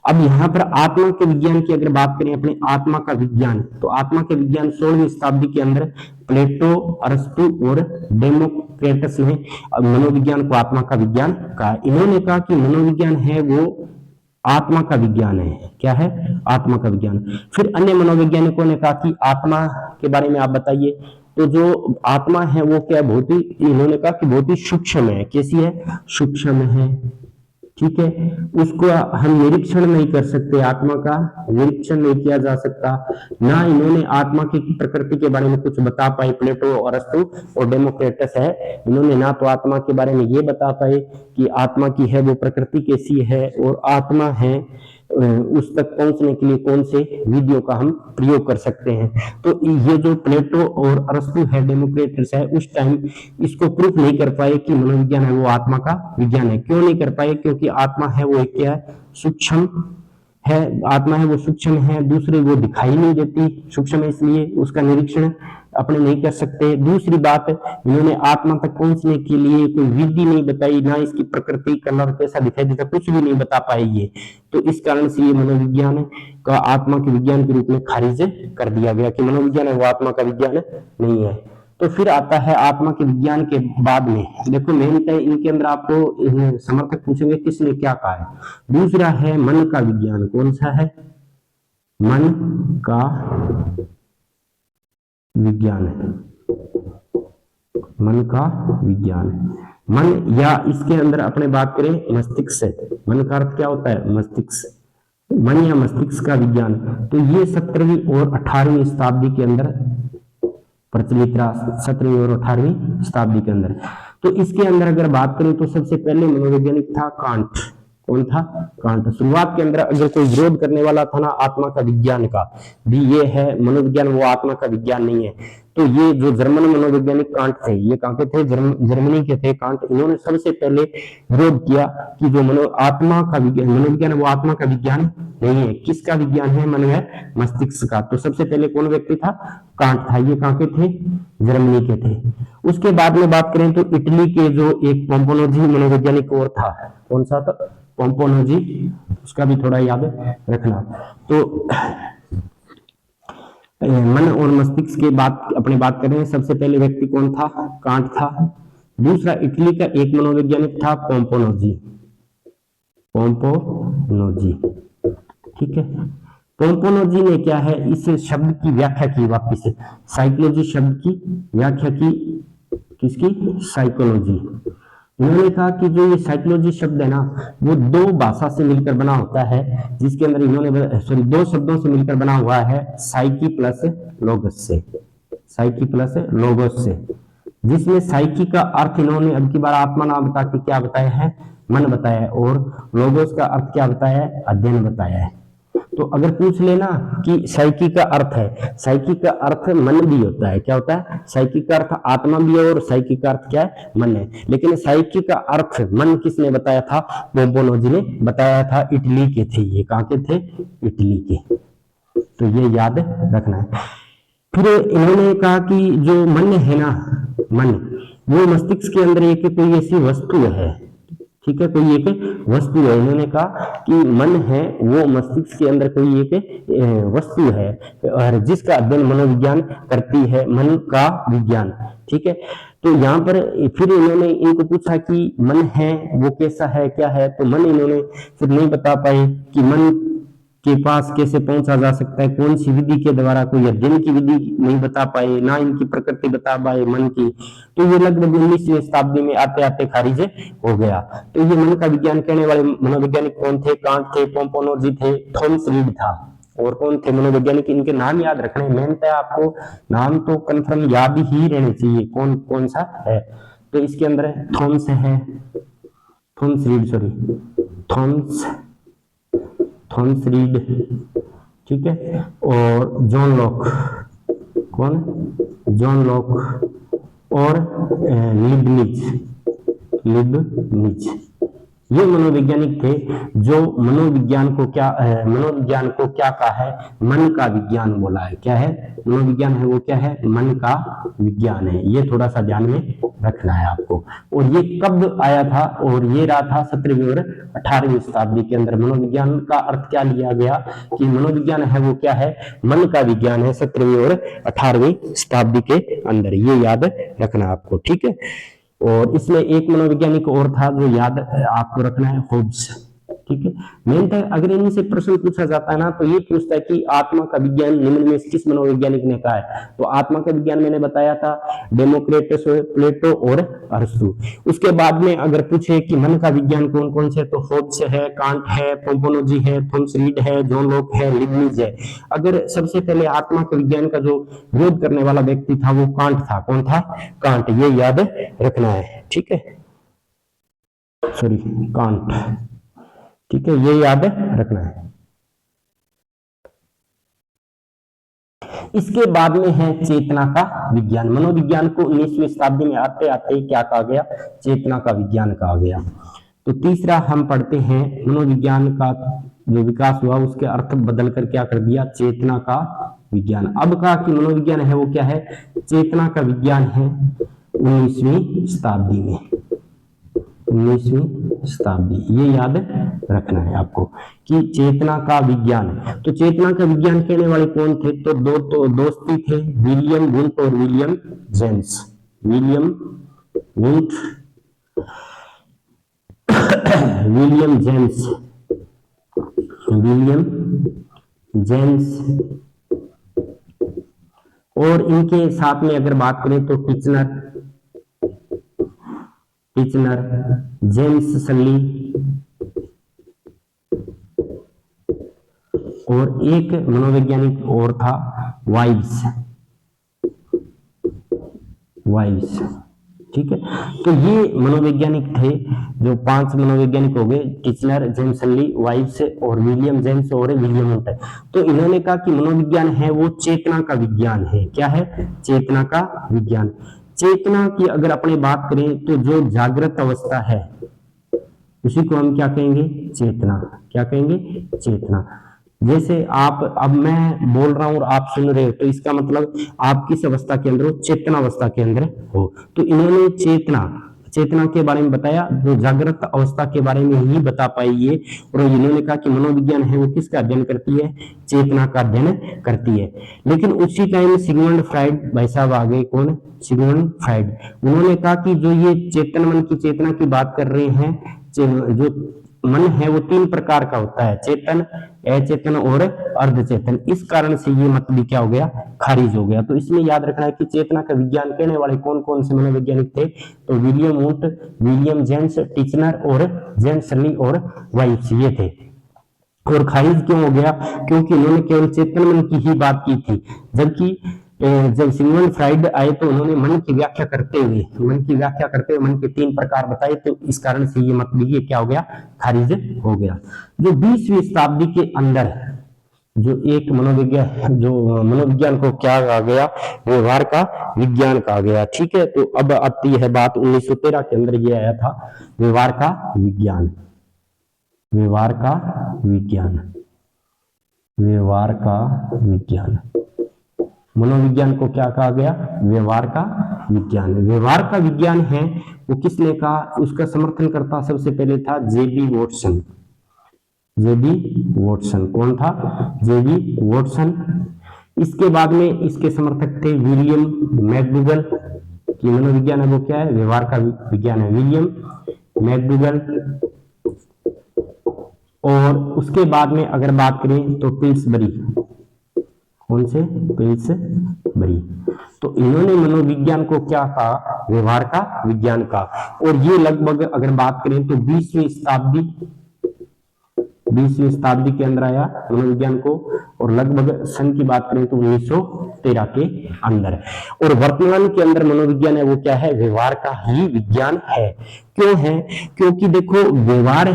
अब यहाँ पर आत्मा के विज्ञान की अगर बात करें, अपने आत्मा का विज्ञान, तो आत्मा के विज्ञान 16वीं शताब्दी के अंदर प्लेटो, अरस्तु और डेमोक्रेटस ने मनोविज्ञान को आत्मा का विज्ञान कहा। इन्होंने कहा कि मनोविज्ञान है वो आत्मा का विज्ञान है। क्या है? आत्मा का विज्ञान। फिर अन्य मनोवैज्ञानिकों ने कहा कि आत्मा के बारे में आप बताइए, तो जो आत्मा है वो क्या, बहुत ही, इन्होंने कहा कि बहुत ही सूक्ष्म है। कैसी है? सूक्ष्म है। ठीक है, उसको हम निरीक्षण नहीं कर सकते, आत्मा का निरीक्षण नहीं किया जा सकता। ना इन्होंने आत्मा की प्रकृति के बारे में कुछ बता पाए, प्लेटो और अरस्तु और डेमोक्रेटस है, इन्होंने ना तो आत्मा के बारे में ये बता पाए कि आत्मा की है वो प्रकृति कैसी है, और आत्मा है उस तक पहुंचने के लिए कौन से विधियों का हम प्रयोग कर सकते हैं। तो ये जो प्लेटो और अरस्तु है, डेमोक्रेटस है, उस टाइम इसको प्रूफ नहीं कर पाए कि मनोविज्ञान है वो आत्मा का विज्ञान है। क्यों नहीं कर पाए? क्योंकि आत्मा है वो क्या है? सूक्ष्म है। आत्मा है वो सूक्ष्म है, दूसरी वो दिखाई नहीं देती, सूक्ष्म है इसलिए उसका निरीक्षण अपने नहीं कर सकते। दूसरी बात, इन्होंने आत्मा तक पहुंचने के लिए कोई विधि नहीं बताई, ना इसकी प्रकृति, कलर कैसा दिखाई देता, कुछ भी नहीं बता पाएगी। तो इस कारण से ये मनोविज्ञान का आत्मा के विज्ञान के रूप में खारिज कर दिया गया कि मनोविज्ञान है वो आत्मा का विज्ञान नहीं है। तो फिर आता है आत्मा के विज्ञान के बाद में, देखो मेनतः इनके अंदर आपको समर्थक पूछेंगे किसने क्या कहा है। दूसरा है मन का विज्ञान। कौन सा है? मन का विज्ञान है, मन का विज्ञान है। मन या इसके अंदर अपने बात करें मस्तिष्क से, मन का अर्थ क्या होता है? मस्तिष्क। मन या मस्तिष्क का विज्ञान, तो ये 17वीं और 18वीं शताब्दी के अंदर प्रचलित रहा, 17वीं और 18वीं शताब्दी के अंदर। तो इसके अंदर अगर बात करें तो सबसे पहले मनोवैज्ञानिक था कांट। कौन था? कांट। शुरुआत के अंदर अगर कोई विरोध करने वाला था ना आत्मा का विज्ञान का भी, ये है मनोविज्ञान वो आत्मा का विज्ञान नहीं है, तो ये जो जर्मन मनोवैज्ञानिक कांट थे, ये कहाँ के थे? जर्मनी के थे कांट। इन्होंने सबसे पहले विरोध किया कि जो आत्मा का विज्ञान, मनोविज्ञान वो आत्मा का विज्ञान नहीं है। किसका विज्ञान है? मन है मस्तिष्क का। तो सबसे पहले कौन व्यक्ति था? कांट था। ये कहाँ के थे? जर्मनी के थे। उसके बाद में बात करें तो इटली के जो एक पोम्पोनोजी मनोवैज्ञानिक और था, कौन सा था? पोम्पोनोजी, उसका भी थोड़ा याद रखना। तो मन और मस्तिष्क के बात अपने बात कर रहे हैं। सबसे पहले व्यक्ति कौन था? कांट था। दूसरा इटली का एक मनोवैज्ञानिक था पोम्पोनोजी, पोम्पोनोजी, ठीक है। पोम्पोनोजी ने क्या है इस शब्द की व्याख्या की, वापिस साइकोलॉजी शब्द की व्याख्या की, किसकी, साइकोलॉजी। इन्होंने कहा कि जो ये साइकोलॉजी शब्द है ना वो दो भाषा से मिलकर बना होता है, जिसके अंदर इन्होंने दो शब्दों से मिलकर बना हुआ है, साइकी प्लस लोगस से, साइकी प्लस लोगोस से, जिसमें साइकी का अर्थ इन्होंने अब की बार आत्मा नाम बता के क्या बताया है, मन बताया है, और लोगोस का अर्थ क्या बताया है, अध्ययन बताया है। तो अगर पूछ लेना कि साइकी का अर्थ है, साइकी का अर्थ मन भी होता है, क्या होता है, साइकी का अर्थ आत्मा भी है और साइकी का अर्थ क्या है, मन है। लेकिन साइकी का अर्थ मन किसने बताया था, पोम्पोनोजी ने बताया था, इटली के थे ये, कहां के थे, इटली के। तो ये याद रखना है। फिर इन्होंने कहा कि जो मन है ना, मन वो मस्तिष्क के अंदर एक कोई ऐसी वस्तु है, ठीक है, कोई एक वस्तु है। इन्होंने कहा कि मन है वो मस्तिष्क के अंदर कोई एक वस्तु है और जिसका अध्ययन मनोविज्ञान करती है, मन का विज्ञान, ठीक है। तो यहाँ पर फिर इन्होंने इनको पूछा कि मन है वो कैसा है, क्या है, तो मन इन्होंने फिर नहीं बता पाए कि मन के पास कैसे पहुंचा जा सकता है, कौन सी विधि के द्वारा, कोई अध्ययन की विधि नहीं बता पाए, ना इनकी प्रकृति बता पाए मन की। तो ये लगभग 19वीं शताब्दी में आते आते खारिज हो गया। तो ये मन का विज्ञान कहने वाले मनोवैज्ञानिक कौन थे, कांट थे, पोम्पोनोजी थे, थॉमस रीड था, और कौन थे मनोवैज्ञानिक, इनके नाम याद रखने, मेहनत है आपको नाम तो कंफर्म याद ही रहने चाहिए कौन कौन सा है। तो इसके अंदर थॉमस है, Thomas read, sorry Thomas read, ठीक है, और जॉन लॉक, कौन, जॉन लॉक, और लिबनिज, ये मनोवैज्ञानिक थे जो मनोविज्ञान को क्या कहा है, मन का विज्ञान बोला है। क्या है, मनोविज्ञान है वो क्या है, मन का विज्ञान है। ये थोड़ा सा ध्यान में रखना है आपको। और ये कब आया था, और ये रहा था 17वीं और 18वीं शताब्दी के अंदर। मनोविज्ञान का अर्थ क्या लिया गया कि मनोविज्ञान है वो क्या है, मन का विज्ञान है, 17वीं और 18वीं शताब्दी के अंदर। ये याद रखना आपको, ठीक है। और इसमें एक मनोवैज्ञानिक और था जो याद आपको रखना है, होब्स, ठीक है। मेन था, अगर इनसे प्रश्न पूछा जाता है ना तो ये पूछता है कि आत्मा का विज्ञान निम्न में किस मनोवैज्ञानिक ने कहा है। तो आत्मा का विज्ञान मैंने बताया था डेमोक्रिटस, प्लेटो और अरस्तु। उसके बाद में अगर पूछे कि मन का विज्ञान कौन कौन से, तो होब्स है, कांट है, पोम्पोनोजी है, थॉमस रीड है, जॉन लॉक है, लिबनिज है। अगर सबसे पहले आत्मा के विज्ञान का जो विरोध करने वाला व्यक्ति था वो कांट था। कौन था, कांट, ये याद रखना है, ठीक है, सॉरी कांट, ठीक है, ये याद रखना है। इसके बाद में है चेतना का विज्ञान। मनोविज्ञान को 19वीं शताब्दी में आते आते क्या कहा गया, चेतना का विज्ञान कहा गया। तो तीसरा हम पढ़ते हैं मनोविज्ञान का जो विकास हुआ उसके अर्थ बदल कर क्या कर दिया, चेतना का विज्ञान। अब कहा कि मनोविज्ञान है वो क्या है, चेतना का विज्ञान है 19वीं शताब्दी में, 19वीं शताब्दी। ये याद रखना है आपको कि चेतना का विज्ञान। तो चेतना का विज्ञान कहने वाले कौन थे, तो दोस्ती थे, विलियम वुंट और William James. William Wundt, William James, William James, और इनके साथ में अगर बात करें तो टिचनर, जेम्स सली, और एक मनोवैज्ञानिक और था वाइब्स, ठीक है। तो ये मनोवैज्ञानिक थे जो 5 मनोवैज्ञानिक हो गए, टिचनर, जेम्स सली, वाइब्स और विलियम जेम्स और विलियम वुंट। तो इन्होंने कहा कि मनोविज्ञान है वो चेतना का विज्ञान है। क्या है, चेतना का विज्ञान। चेतना की अगर अपनी बात करें तो जो जागृत अवस्था है उसी को हम क्या कहेंगे, चेतना। क्या कहेंगे, चेतना। जैसे आप, अब मैं बोल रहा हूं और आप सुन रहे हो तो इसका मतलब आप किस अवस्था के अंदर हो, चेतनावस्था के अंदर हो। तो इन्होंने चेतना चेतना के बारे में बताया, जो जागृत अवस्था के बारे में ही बता पाई ये। और इन्होंने कहा कि मनोविज्ञान है वो किसका अध्ययन करती है, चेतना का अध्ययन करती है। लेकिन उसी टाइम सिगमंड फ्राइड भाई साहब आ गए, कौन, सिगमंड फ्राइड। उन्होंने कहा कि जो ये चेतन मन की चेतना की बात कर रहे हैं, जो मन है वो 3 प्रकार का होता है, चेतन, अचेतन और अर्धचेतन। इस कारण से ये मत भी क्या हो गया, खारिज हो गया। तो इसमें याद रखना है कि चेतना का विज्ञान कहने वाले कौन कौन से मनोवैज्ञानिक थे, तो William Wundt, William James Titchener और जेम्स सर्ली और वाइब्स, ये थे। और खारिज क्यों हो गया, क्योंकि उन्होंने केवल चेतन मन की ही बात की थी, जबकि जब सिगमंड फ्राइड आए तो उन्होंने मन की व्याख्या करते हुए मन के 3 प्रकार बताए। तो इस कारण से ये मत भी क्या हो गया, खारिज हो गया। जो 20वीं शताब्दी के अंदर जो एक मनोविज्ञान को क्या कहा गया, व्यवहार का विज्ञान कहा गया। ठीक है, तो अब आती है बात 1913 के अंदर ये आया था व्यवहार का विज्ञान। व्यवहार का विज्ञान, मनोविज्ञान को क्या कहा गया, व्यवहार का विज्ञान। व्यवहार का विज्ञान है वो किसने कहा, उसका समर्थन करता सबसे पहले था जेबी वॉटसन। कौन था, जेबी वॉटसन। इसके बाद में इसके समर्थक थे विलियम मैकडूगल, कि मनोविज्ञान है वो क्या है, व्यवहार का विज्ञान है, विलियम मैकडूगल। और उसके बाद में अगर बात करें तो पिल्सबरी, कौन से, पिल्सबरी। तो इन्होंने मनोविज्ञान को क्या कहा, व्यवहार का विज्ञान का। और ये लगभग अगर बात करें तो 20वीं शताब्दी के अंदर आया मनोविज्ञान को, और लगभग सन की बात करें तो 1913 के अंदर। और वर्तमान के अंदर मनोविज्ञान है वो क्या है, व्यवहार का ही विज्ञान है। क्यों है, क्योंकि देखो व्यवहार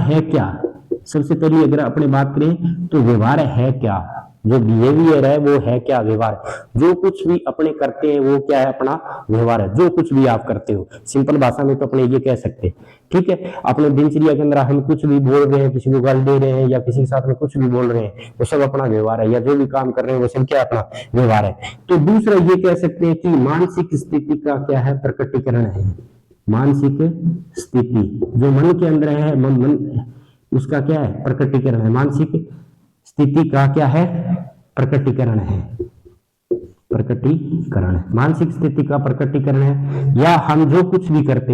है क्या, सबसे पहले अगर अपने बात करें तो व्यवहार है क्या, जो बिहेवियर है वो है क्या, व्यवहार। जो कुछ भी अपने करते हैं वो क्या है, अपना व्यवहार है। जो कुछ भी आप करते हो, सिंपल भाषा में तो अपने ये कह सकते हैं। ठीक है, अपने दिनचर्या के अंदर हम कुछ भी बोल रहे हैं, किसी को गाली दे रहे हैं या किसी के साथ में कुछ भी बोल रहे हैं, वो सब अपना व्यवहार है। या जो भी काम कर रहे हैं वो सब क्या, अपना व्यवहार है। तो दूसरा ये कह सकते हैं कि मानसिक स्थिति का क्या है, प्रकटीकरण है। मानसिक स्थिति जो मन के अंदर है, मन उसका क्या है, प्रकटीकरण है। मानसिक स्थिति का क्या है, प्रकटीकरण है। मानसिक स्थिति का प्रकटीकरण है। या हम जो कुछ भी करते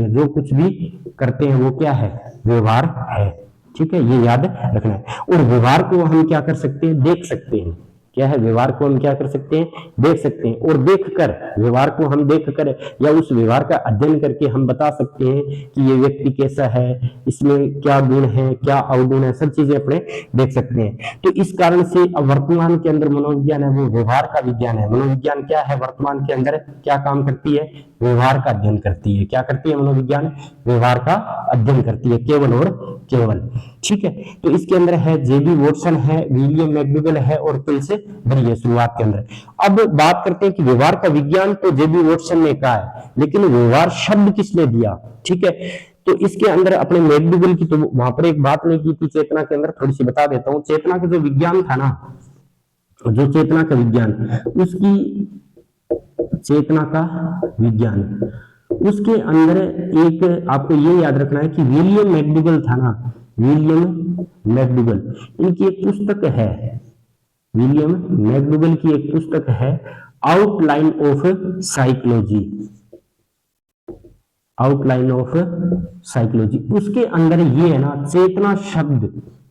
हैं वो क्या है, व्यवहार है। ठीक है, ये याद रखना है। और व्यवहार को हम क्या कर सकते हैं, देख सकते हैं। क्या है, व्यवहार को हम क्या कर सकते हैं, देख सकते हैं। और देखकर, व्यवहार को हम देखकर या उस व्यवहार का अध्ययन करके हम बता सकते हैं कि ये व्यक्ति कैसा है, इसमें क्या गुण है, क्या अवगुण है, सब चीजें अपने देख सकते हैं। तो इस कारण से अब वर्तमान के अंदर मनोविज्ञान है वो व्यवहार का विज्ञान है। मनोविज्ञान क्या है, वर्तमान के अंदर क्या काम करती है, व्यवहार का अध्ययन करती है। क्या करती है मनोविज्ञान, व्यवहार का अध्ययन करती है, केवल और केवल। ठीक है, तो इसके अंदर है जेबी वॉटसन है, विलियम मैकडूगल है और पिल्सबरी है शुरुआत के अंदर। अब बात करते हैं कि व्यवहार का विज्ञान तो जेबी वॉटसन ने कहा है, लेकिन व्यवहार शब्द किसने दिया। ठीक है, तो इसके अंदर अपने मैकडूगल की तो वहां पर एक बात नहीं की थी, चेतना के अंदर थोड़ी सी बता देता हूं। चेतना का जो विज्ञान था ना, जो चेतना का विज्ञान, उसकी चेतना का विज्ञान, उसके अंदर एक आपको ये याद रखना है कि विलियम मैकडूगल था ना, विलियम मैकडूगल, इनकी एक पुस्तक है, विलियम मैकडूगल की एक पुस्तक है आउटलाइन ऑफ साइकोलॉजी। उसके अंदर ये है ना, चेतना शब्द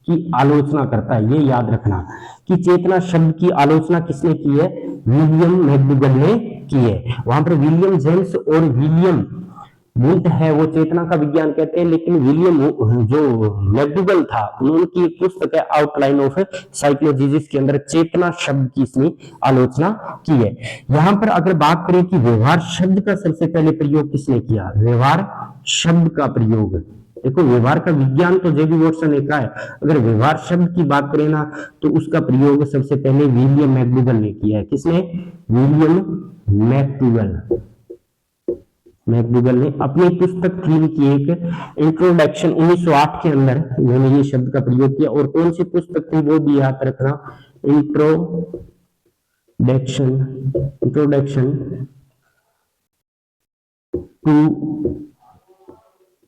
की आलोचना करता है। ये याद रखना कि चेतना शब्द की आलोचना किसने की है, विलियम मैकडूगल ने की है। वहां पर विलियम जेम्स और विलियम वुंट है वो चेतना का विज्ञान कहते हैं, लेकिन विलियम जो मैकडूगल था उनकी एक पुस्तक है आउटलाइन ऑफ साइकोलॉजी, जिसके अंदर चेतना शब्द की इसने आलोचना की है। यहां पर अगर बात करें कि व्यवहार शब्द का सबसे पहले प्रयोग किसने किया, व्यवहार शब्द का प्रयोग, देखो व्यवहार का विज्ञान तो जेबी वॉटसन ने कहा है, अगर व्यवहार शब्द की बात करें ना तो उसका प्रयोग सबसे पहले विलियम मैकडूगल ने किया है। किसने, विलियम मैकडूगल ने अपनी पुस्तक थी की एक इंट्रोडक्शन 1908 के अंदर उन्होंने ये शब्द का प्रयोग किया। और कौन सी पुस्तक थी वो भी याद रखना, इंट्रोडक्शन टू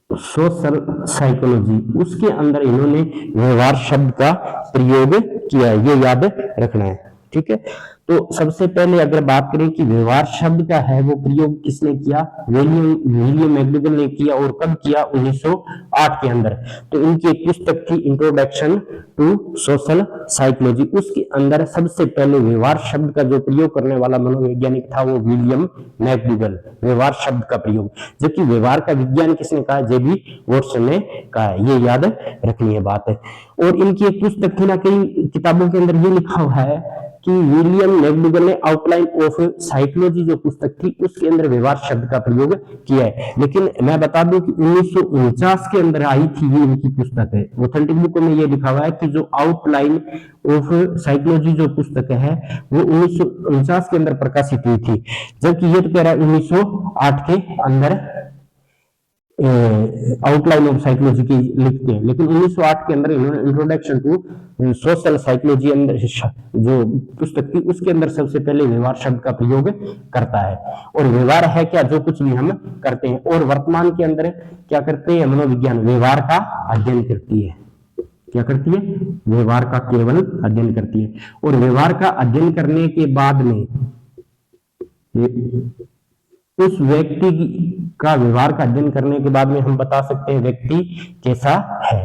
सोशल साइकोलॉजी, उसके अंदर इन्होंने व्यवहार शब्द का प्रयोग किया है, ये याद रखना है। ठीक है, तो सबसे पहले अगर बात करें कि व्यवहार शब्द का है वो प्रयोग किसने किया, विलियम मैक्डोगल ने किया, और कब किया, 1908 के अंदर। तो इनकी एक पुस्तक थी इंट्रोडक्शन टू सोशल साइकोलॉजी, उसके अंदर सबसे पहले व्यवहार शब्द का जो प्रयोग करने वाला मनोवैज्ञानिक था वो विलियम मैक्डोगल, व्यवहार शब्द का प्रयोग। जबकि व्यवहार का विज्ञान किसने कहा, जेबी वॉटसन ने कहा है, ये याद रखनी है बात है। और इनकी एक पुस्तक थी ना, कई किताबों के अंदर ये लिखा हुआ है कि विलियम मैक्डोगल ने आउटलाइन ऑफ साइकोलॉजी जो पुस्तक थी उसके अंदर व्यवहार शब्द का प्रयोग किया है। लेकिन मैं बता दूं कि 1949 के अंदर आई थी ये इनकी पुस्तक है। ऑथेंटिक बुक में ये लिखा हुआ है कि जो आउटलाइन ऑफ साइकोलॉजी जो पुस्तक है वो 1949 के अंदर प्रकाशित हुई थी, जबकि ये तो कह रहा है 1908 के अंदर आउटलाइन ऑफ साइकोलॉजी की लिखते हैं। लेकिन 1908 के अंदर इन्होंने इंट्रोडक्शन टू सोशल साइकोलॉजी अंदर जो पुस्तक थी उसके अंदर सबसे पहले व्यवहार शब्द का प्रयोग करता है। और व्यवहार है क्या, जो कुछ भी हम करते हैं। और वर्तमान के अंदर क्या करते हैं, मनोविज्ञान व्यवहार का अध्ययन करती है। क्या करती है, व्यवहार का केवल अध्ययन करती है। और व्यवहार का अध्ययन करने के बाद में उस व्यक्ति का व्यवहार का अध्ययन करने के बाद में हम बता सकते हैं व्यक्ति कैसा है।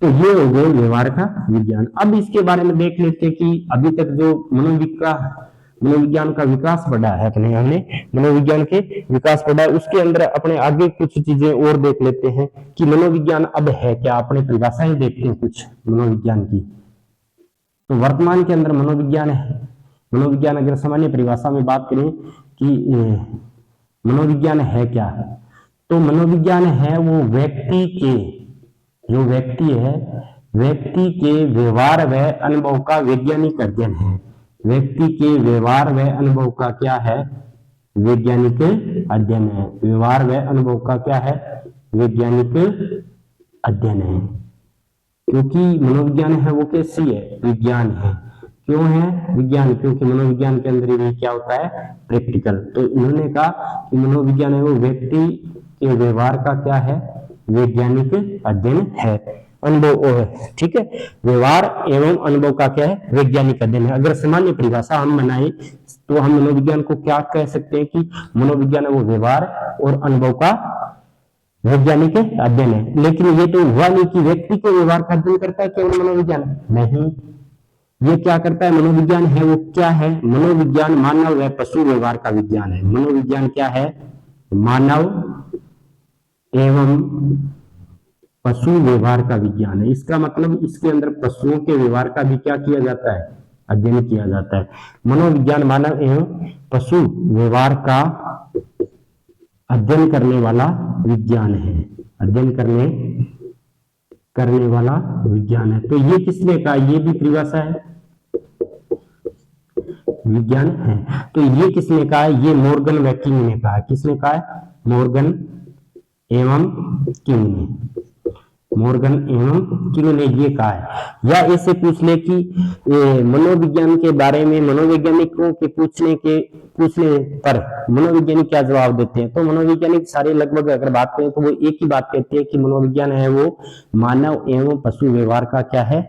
तो ये हो गए व्यवहार का विज्ञान। अब इसके बारे में देख लेते हैं कि अभी तक जो मनोविज्ञान का विकास बढ़ा है, अपने हमने मनोविज्ञान के विकास बढ़ा है, उसके अंदर अपने आगे कुछ चीजें और देख लेते हैं कि मनोविज्ञान अब है क्या। अपने परिभाषाएं देखते हैं कुछ मनोविज्ञान की। तो वर्तमान के अंदर मनोविज्ञान है, मनोविज्ञान अगर सामान्य परिभाषा में बात करें कि मनोविज्ञान है क्या, तो मनोविज्ञान है वो व्यक्ति के, जो व्यक्ति है, व्यक्ति के व्यवहार व अनुभव का वैज्ञानिक अध्ययन है। व्यक्ति के व्यवहार व अनुभव का क्या है, वैज्ञानिक अध्ययन है। व्यवहार व अनुभव का क्या है, वैज्ञानिक अध्ययन है। क्योंकि मनोविज्ञान है वो कैसी है, विज्ञान है। क्यों है विज्ञान, क्योंकि मनोविज्ञान के अंदर भी क्या होता है, प्रैक्टिकल। तो इन्होंने कहा कि मनोविज्ञान है वो व्यक्ति के व्यवहार का क्या है, वैज्ञानिक अध्ययन है। अनुभव, ठीक है, व्यवहार एवं अनुभव का क्या है, वैज्ञानिक अध्ययन है। अगर सामान्य परिभाषा हम बनाए तो हम मनोविज्ञान को क्या कह सकते हैं कि मनोविज्ञान है वो व्यवहार और अनुभव का वैज्ञानिक अध्ययन है। लेकिन ये तो हुआ नहीं कि व्यक्ति के व्यवहार का अध्ययन करता है केवल मनोविज्ञान, नहीं, ये क्या करता है, मनोविज्ञान है वो क्या है, मनोविज्ञान मानव व पशु व्यवहार का विज्ञान है। मनोविज्ञान क्या है, मानव एवं पशु व्यवहार का विज्ञान है। इसका मतलब इसके अंदर पशुओं के व्यवहार का भी क्या किया जाता है, अध्ययन किया जाता है। मनोविज्ञान मानव एवं पशु व्यवहार का अध्ययन करने वाला विज्ञान है, अध्ययन करने वाला विज्ञान है। तो ये किसने कहा, ये भी परिभाषा है, विज्ञान है। तो ये किसने कहा है, ये मॉर्गन व किंग ने कहा। किसने कहा है, मॉर्गन एवं किंग ने, मॉर्गन एवं किंग ने ये कहा है। या ऐसे पूछ ले कि मनोविज्ञान के बारे में मनोवैज्ञानिकों के पूछने पर मनोवैज्ञानिक क्या जवाब देते हैं। तो मनोवैज्ञानिक सारे लगभग अगर बात करें तो वो एक ही बात कहते हैं कि मनोविज्ञान है वो मानव एवं पशु व्यवहार का क्या है,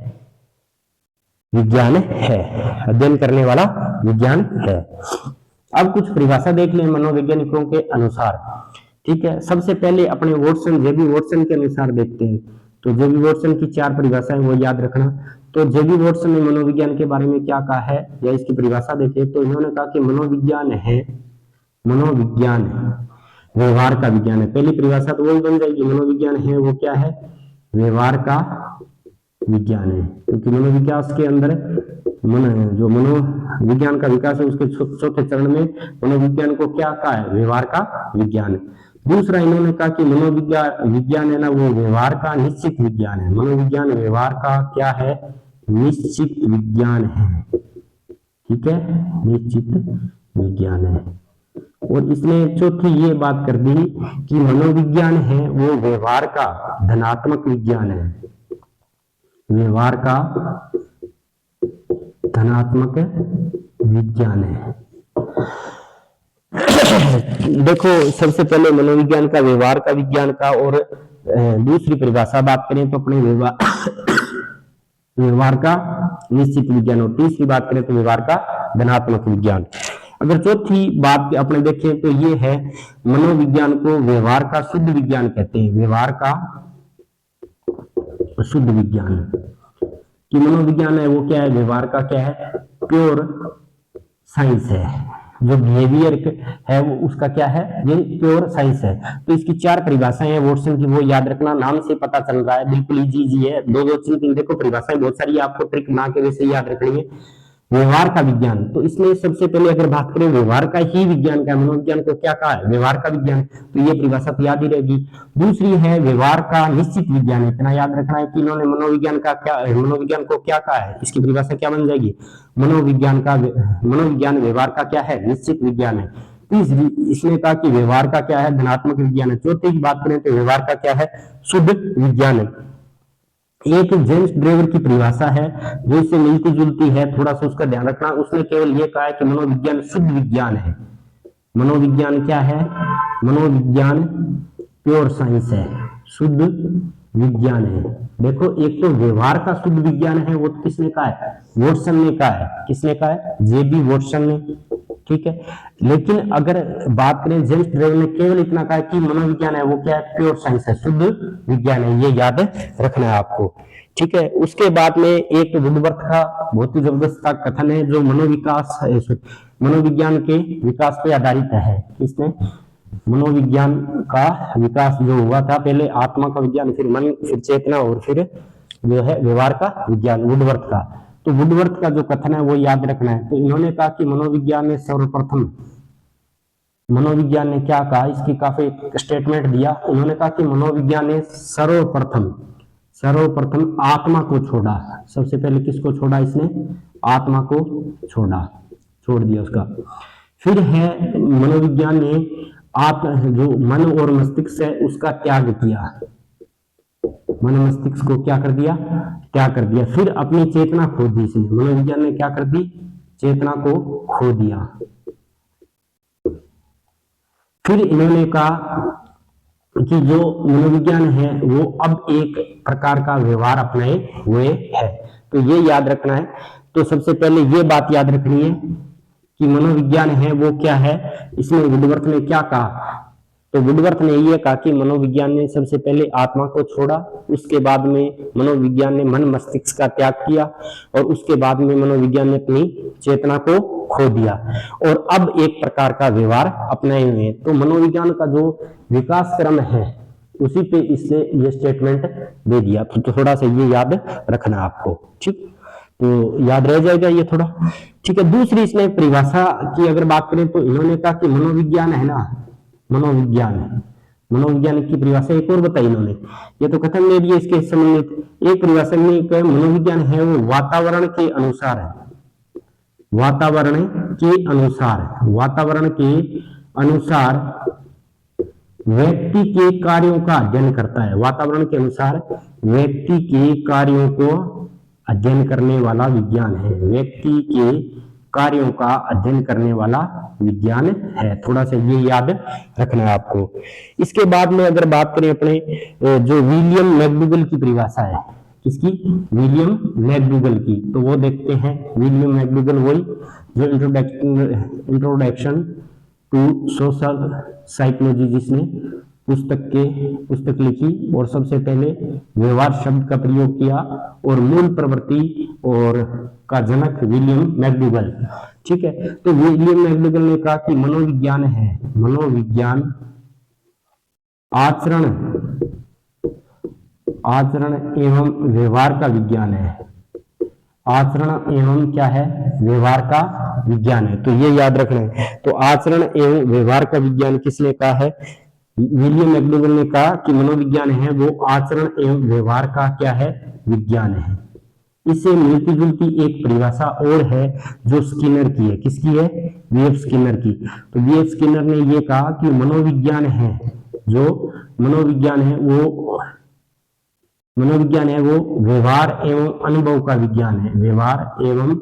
विज्ञान है, अध्ययन करने वाला विज्ञान है। अब कुछ परिभाषा देख लें मनोवैज्ञानिकों के अनुसार। ठीक है, सबसे पहले अपने वॉटसन, जेबी वॉटसन के अनुसार देखते हैं। तो जेबी वॉटसन की 4 परिभाषाएं वो याद रखना। तो जेबी वॉटसन ने मनोविज्ञान के बारे में क्या कहा है, या इसकी परिभाषा देखें तो इन्होंने कहा कि मनोविज्ञान व्यवहार का विज्ञान है। पहली परिभाषा तो वही बन जाएगी, मनोविज्ञान है वो क्या है, व्यवहार का विज्ञान है। क्योंकि मनोविकास के अंदर जो मनोविज्ञान का विकास है उसके चौथे चरण में मनोविज्ञान को क्या कहा है, व्यवहार का विज्ञान। दूसरा इन्होंने कहा कि विज्ञान है ना वो व्यवहार का निश्चित विज्ञान है। मनोविज्ञान व्यवहार का क्या है, निश्चित विज्ञान है। ठीक है, निश्चित विज्ञान है। और इसने चौथी ये बात कर दी कि मनोविज्ञान है वो व्यवहार का धनात्मक विज्ञान है, व्यवहार का धनात्मक विज्ञान है। देखो सबसे पहले मनोविज्ञान का, व्यवहार का, विज्ञान का, और दूसरी परिभाषा बात करें तो अपने व्यवहार का निश्चित विज्ञान, और तीसरी बात करें तो व्यवहार का धनात्मक विज्ञान। अगर चौथी बात अपने देखें तो ये है, मनोविज्ञान को व्यवहार का शुद्ध विज्ञान कहते हैं। व्यवहार का शुद्ध विज्ञान कि मनोविज्ञान है वो क्या है, व्यवहार का क्या है, प्योर साइंस है। जो बिहेवियर है वो उसका क्या है, ये प्योर साइंस है। तो इसकी चार परिभाषाएं हैं वॉटसन की, वो याद रखना, नाम से पता चल रहा है, बिल्कुल इजी है। दो तीन देखो परिभाषाएं बहुत सारी, आपको ट्रिक बना के वैसे याद रखनी है। व्यवहार का विज्ञान, तो इसमें सबसे पहले अगर बात करें व्यवहार का ही विज्ञान का, मनोविज्ञान को क्या कहा है, व्यवहार का विज्ञान, तो ये परिभाषा तो याद ही रहेगी। दूसरी है व्यवहार का निश्चित विज्ञान, इतना याद रखना है कि इन्होंने मनोविज्ञान का क्या, मनोविज्ञान को क्या कहा है, इसकी परिभाषा क्या बन जाएगी, मनोविज्ञान व्यवहार का क्या है, निश्चित विज्ञान है। तीसरी इसने कहा कि व्यवहार का क्या है, धनात्मक विज्ञान है। चौथी की बात करें तो व्यवहार का क्या है, शुद्ध विज्ञान है। एक जेम्स ड्रेवर की परिभाषा है जो इससे मिलती जुलती है, थोड़ा सा उसका ध्यान रखना। उसने केवल ये कहा है कि मनोविज्ञान शुद्ध विज्ञान है। मनोविज्ञान क्या है, मनोविज्ञान प्योर साइंस है, शुद्ध विज्ञान है। देखो एक तो व्यवहार का शुद्ध विज्ञान है, वो किसने कहा है, वॉटसन ने कहा है। किसने कहा है, जेबी वॉटसन ने, ठीक है। लेकिन अगर बात करें जेम्स ड्रेवर ने केवल इतना कहा कि मनोविज्ञान है वो क्या है, प्योर साइंस है, शुद्ध विज्ञान है। ये याद रखना है आपको, ठीक है। उसके बाद में एक वुडवर्थ का बहुत ही जबरदस्त कथन है जो मनोविज्ञान के विकास पे आधारित है। इसमें मनोविज्ञान का विकास जो हुआ था, पहले आत्मा का विज्ञान, फिर मन, फिर चेतना, और फिर जो है व्यवहार का विज्ञान, वुडवर्थ का। तो वुडवर्थ का जो कथन है वो याद रखना है। तो इन्होंने कहा कि मनोविज्ञान ने सर्वप्रथम, मनोविज्ञान ने क्या कहा, इसकी काफी स्टेटमेंट दिया। उन्होंने कहा कि मनोविज्ञान ने सर्वप्रथम आत्मा को छोड़ा। सबसे पहले किसको छोड़ा, इसने आत्मा को छोड़ दिया उसका। फिर है मनोविज्ञान ने जो मन और मस्तिष्क है उसका त्याग किया, मन मस्तिष्क को क्या कर दिया, त्याग कर दिया। फिर अपनी चेतना खो दी इसने, मनोविज्ञान ने क्या कर दी, चेतना को खो दिया। फिर इन्होंने कहा कि जो मनोविज्ञान है वो अब एक प्रकार का व्यवहार अपनाए हुए है। तो ये याद रखना है। तो सबसे पहले ये बात याद रखनी है कि मनोविज्ञान है वो क्या है। इसमें वुडवर्थ ने क्या कहा, तो वुडवर्थ ने ये कहा कि मनोविज्ञान ने सबसे पहले आत्मा को छोड़ा, उसके बाद में मनोविज्ञान ने मन मस्तिष्क का त्याग किया, और उसके बाद में मनोविज्ञान ने अपनी चेतना को खो दिया, और अब एक प्रकार का व्यवहार अपनाए हुए। तो मनोविज्ञान का जो विकास क्रम है उसी पे इसने ये स्टेटमेंट दे दिया। तो थोड़ा सा ये याद रखना आपको, ठीक, तो याद रह जाएगा ये थोड़ा, ठीक है। दूसरी इसने परिभाषा की अगर बात करें तो इन्होंने कहा कि मनोविज्ञान है ना, मनोविज्ञान की परिभाषा एक और बताई इन्होंने, ये तो कथन ले लिया इसके संबंधित। एक परिभाषा में मनोविज्ञान है वो वातावरण के अनुसार है, वातावरण के अनुसार व्यक्ति के कार्यों का अध्ययन करता है। वातावरण के अनुसार व्यक्ति के कार्यों को अध्ययन करने वाला विज्ञान है, व्यक्ति के कार्यों का अध्ययन करने वाला विज्ञान है। थोड़ा सा ये याद रखना है आपको। इसके बाद में अगर बात करें अपने जो विलियम मैकडूगल की परिभाषा है, किसकी, विलियम मैकडूगल की, तो वो देखते हैं। विलियम मैकडूगल वही जो इंट्रोडक्शन टू सोशल साइकोलॉजी जिसने पुस्तक लिखी और सबसे पहले व्यवहार शब्द का प्रयोग किया, और मूल प्रवृत्ति और का जनक विलियम मैकडूगल, ठीक है। तो विलियम मैकडूगल ने कहा कि मनोविज्ञान है, मनोविज्ञान आचरण एवं व्यवहार का विज्ञान है, आचरण एवं क्या है, व्यवहार का विज्ञान है। तो ये याद रखना है। तो आचरण एवं व्यवहार का विज्ञान किसने कहा है, विलियम मैकडूगल ने कहा कि मनोविज्ञान है वो आचरण एवं व्यवहार का क्या है, विज्ञान है। इससे मिलती जुलती एक परिभाषा और है जो स्किनर की है। किसकी है, वी.एफ. स्किनर की। तो वी.एफ. स्किनर ने ये कहा कि मनोविज्ञान है वो व्यवहार एवं अनुभव का विज्ञान है, व्यवहार एवं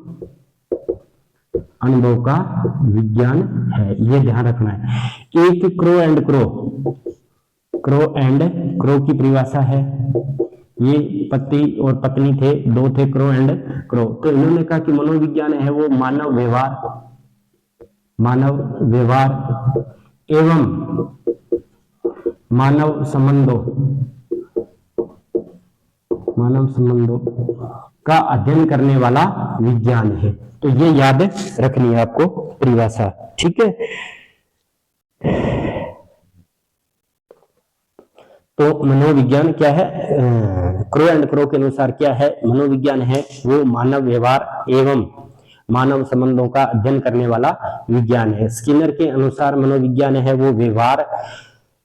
अनुभव का विज्ञान है, ये ध्यान रखना है। एक crow and crow, crow and crow की परिभाषा है, ये पति और पत्नी थे, दो थे, क्रो एंड क्रो। तो इन्होंने कहा कि मनोविज्ञान है वो मानव व्यवहार एवं मानव संबंधों का अध्ययन करने वाला विज्ञान है। तो ये याद रखनी है आपको परिभाषा, ठीक है। तो मनोविज्ञान क्या है, क्रो एंड क्रो के अनुसार क्या है, मनोविज्ञान है वो मानव व्यवहार एवं मानव संबंधों का अध्ययन करने वाला विज्ञान है। स्किनर के अनुसार मनोविज्ञान है वो व्यवहार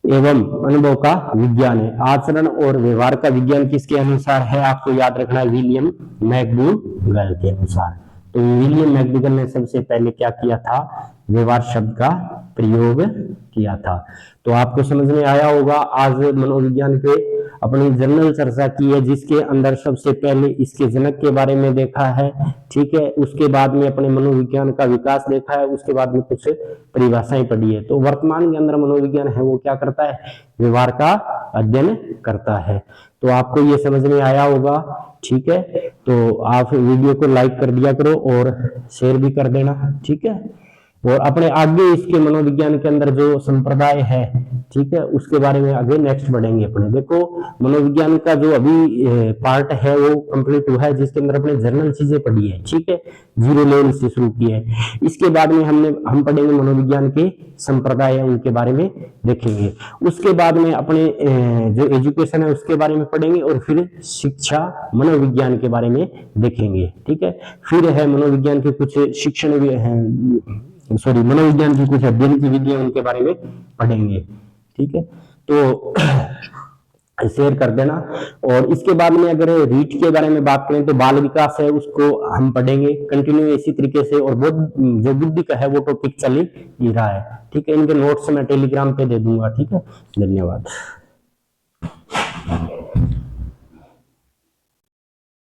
एवं अनुभव का विज्ञान है। आचरण और व्यवहार का विज्ञान किसके अनुसार है, आपको याद रखना है, विलियम मैकडूगल के अनुसार। तो विलियम मैकडूगल ने सबसे पहले क्या किया था, व्यवहार शब्द का प्रयोग किया था। तो आपको समझ में आया होगा। आज मनोविज्ञान पे अपनी जर्नल चर्चा की है, जिसके अंदर सबसे पहले इसके जनक के बारे में देखा है, ठीक है। उसके बाद में अपने मनोविज्ञान का विकास देखा है, उसके बाद में कुछ परिभाषाएं पढ़ी है। तो वर्तमान के अंदर मनोविज्ञान है वो क्या करता है, व्यवहार का अध्ययन करता है। तो आपको ये समझ में आया होगा, ठीक है। तो आप वीडियो को लाइक कर दिया करो और शेयर भी कर देना, ठीक है। और अपने आगे इसके मनोविज्ञान के अंदर जो संप्रदाय है, ठीक है, उसके बारे में आगे नेक्स्ट बढ़ेंगे अपने। देखो मनोविज्ञान का जो अभी पार्ट है वो कंप्लीट हुआ है, जिसके अंदर अपने जर्नल चीजें पढ़ी है, ठीक है, जीरो लेवल से शुरू की है। इसके बाद में हम पढ़ेंगे मनोविज्ञान के संप्रदाय है उनके बारे में देखेंगे। उसके बाद में अपने जो एजुकेशन है उसके बारे में पढ़ेंगे और फिर शिक्षा मनोविज्ञान के बारे में देखेंगे, ठीक है। फिर है मनोविज्ञान के कुछ शिक्षण भी है, मनोविज्ञान की कुछ अध्ययन की विधियां उनके बारे में पढ़ेंगे, ठीक है। तो शेयर कर देना। और इसके बाद में अगर रीट के बारे में बात करें तो बाल विकास है उसको हम पढ़ेंगे कंटिन्यू इसी तरीके से। और जो बुद्धि का है वो टॉपिक चल ही रहा है, ठीक है। इनके नोट्स मैं टेलीग्राम पे दे दूंगा, ठीक है। धन्यवाद।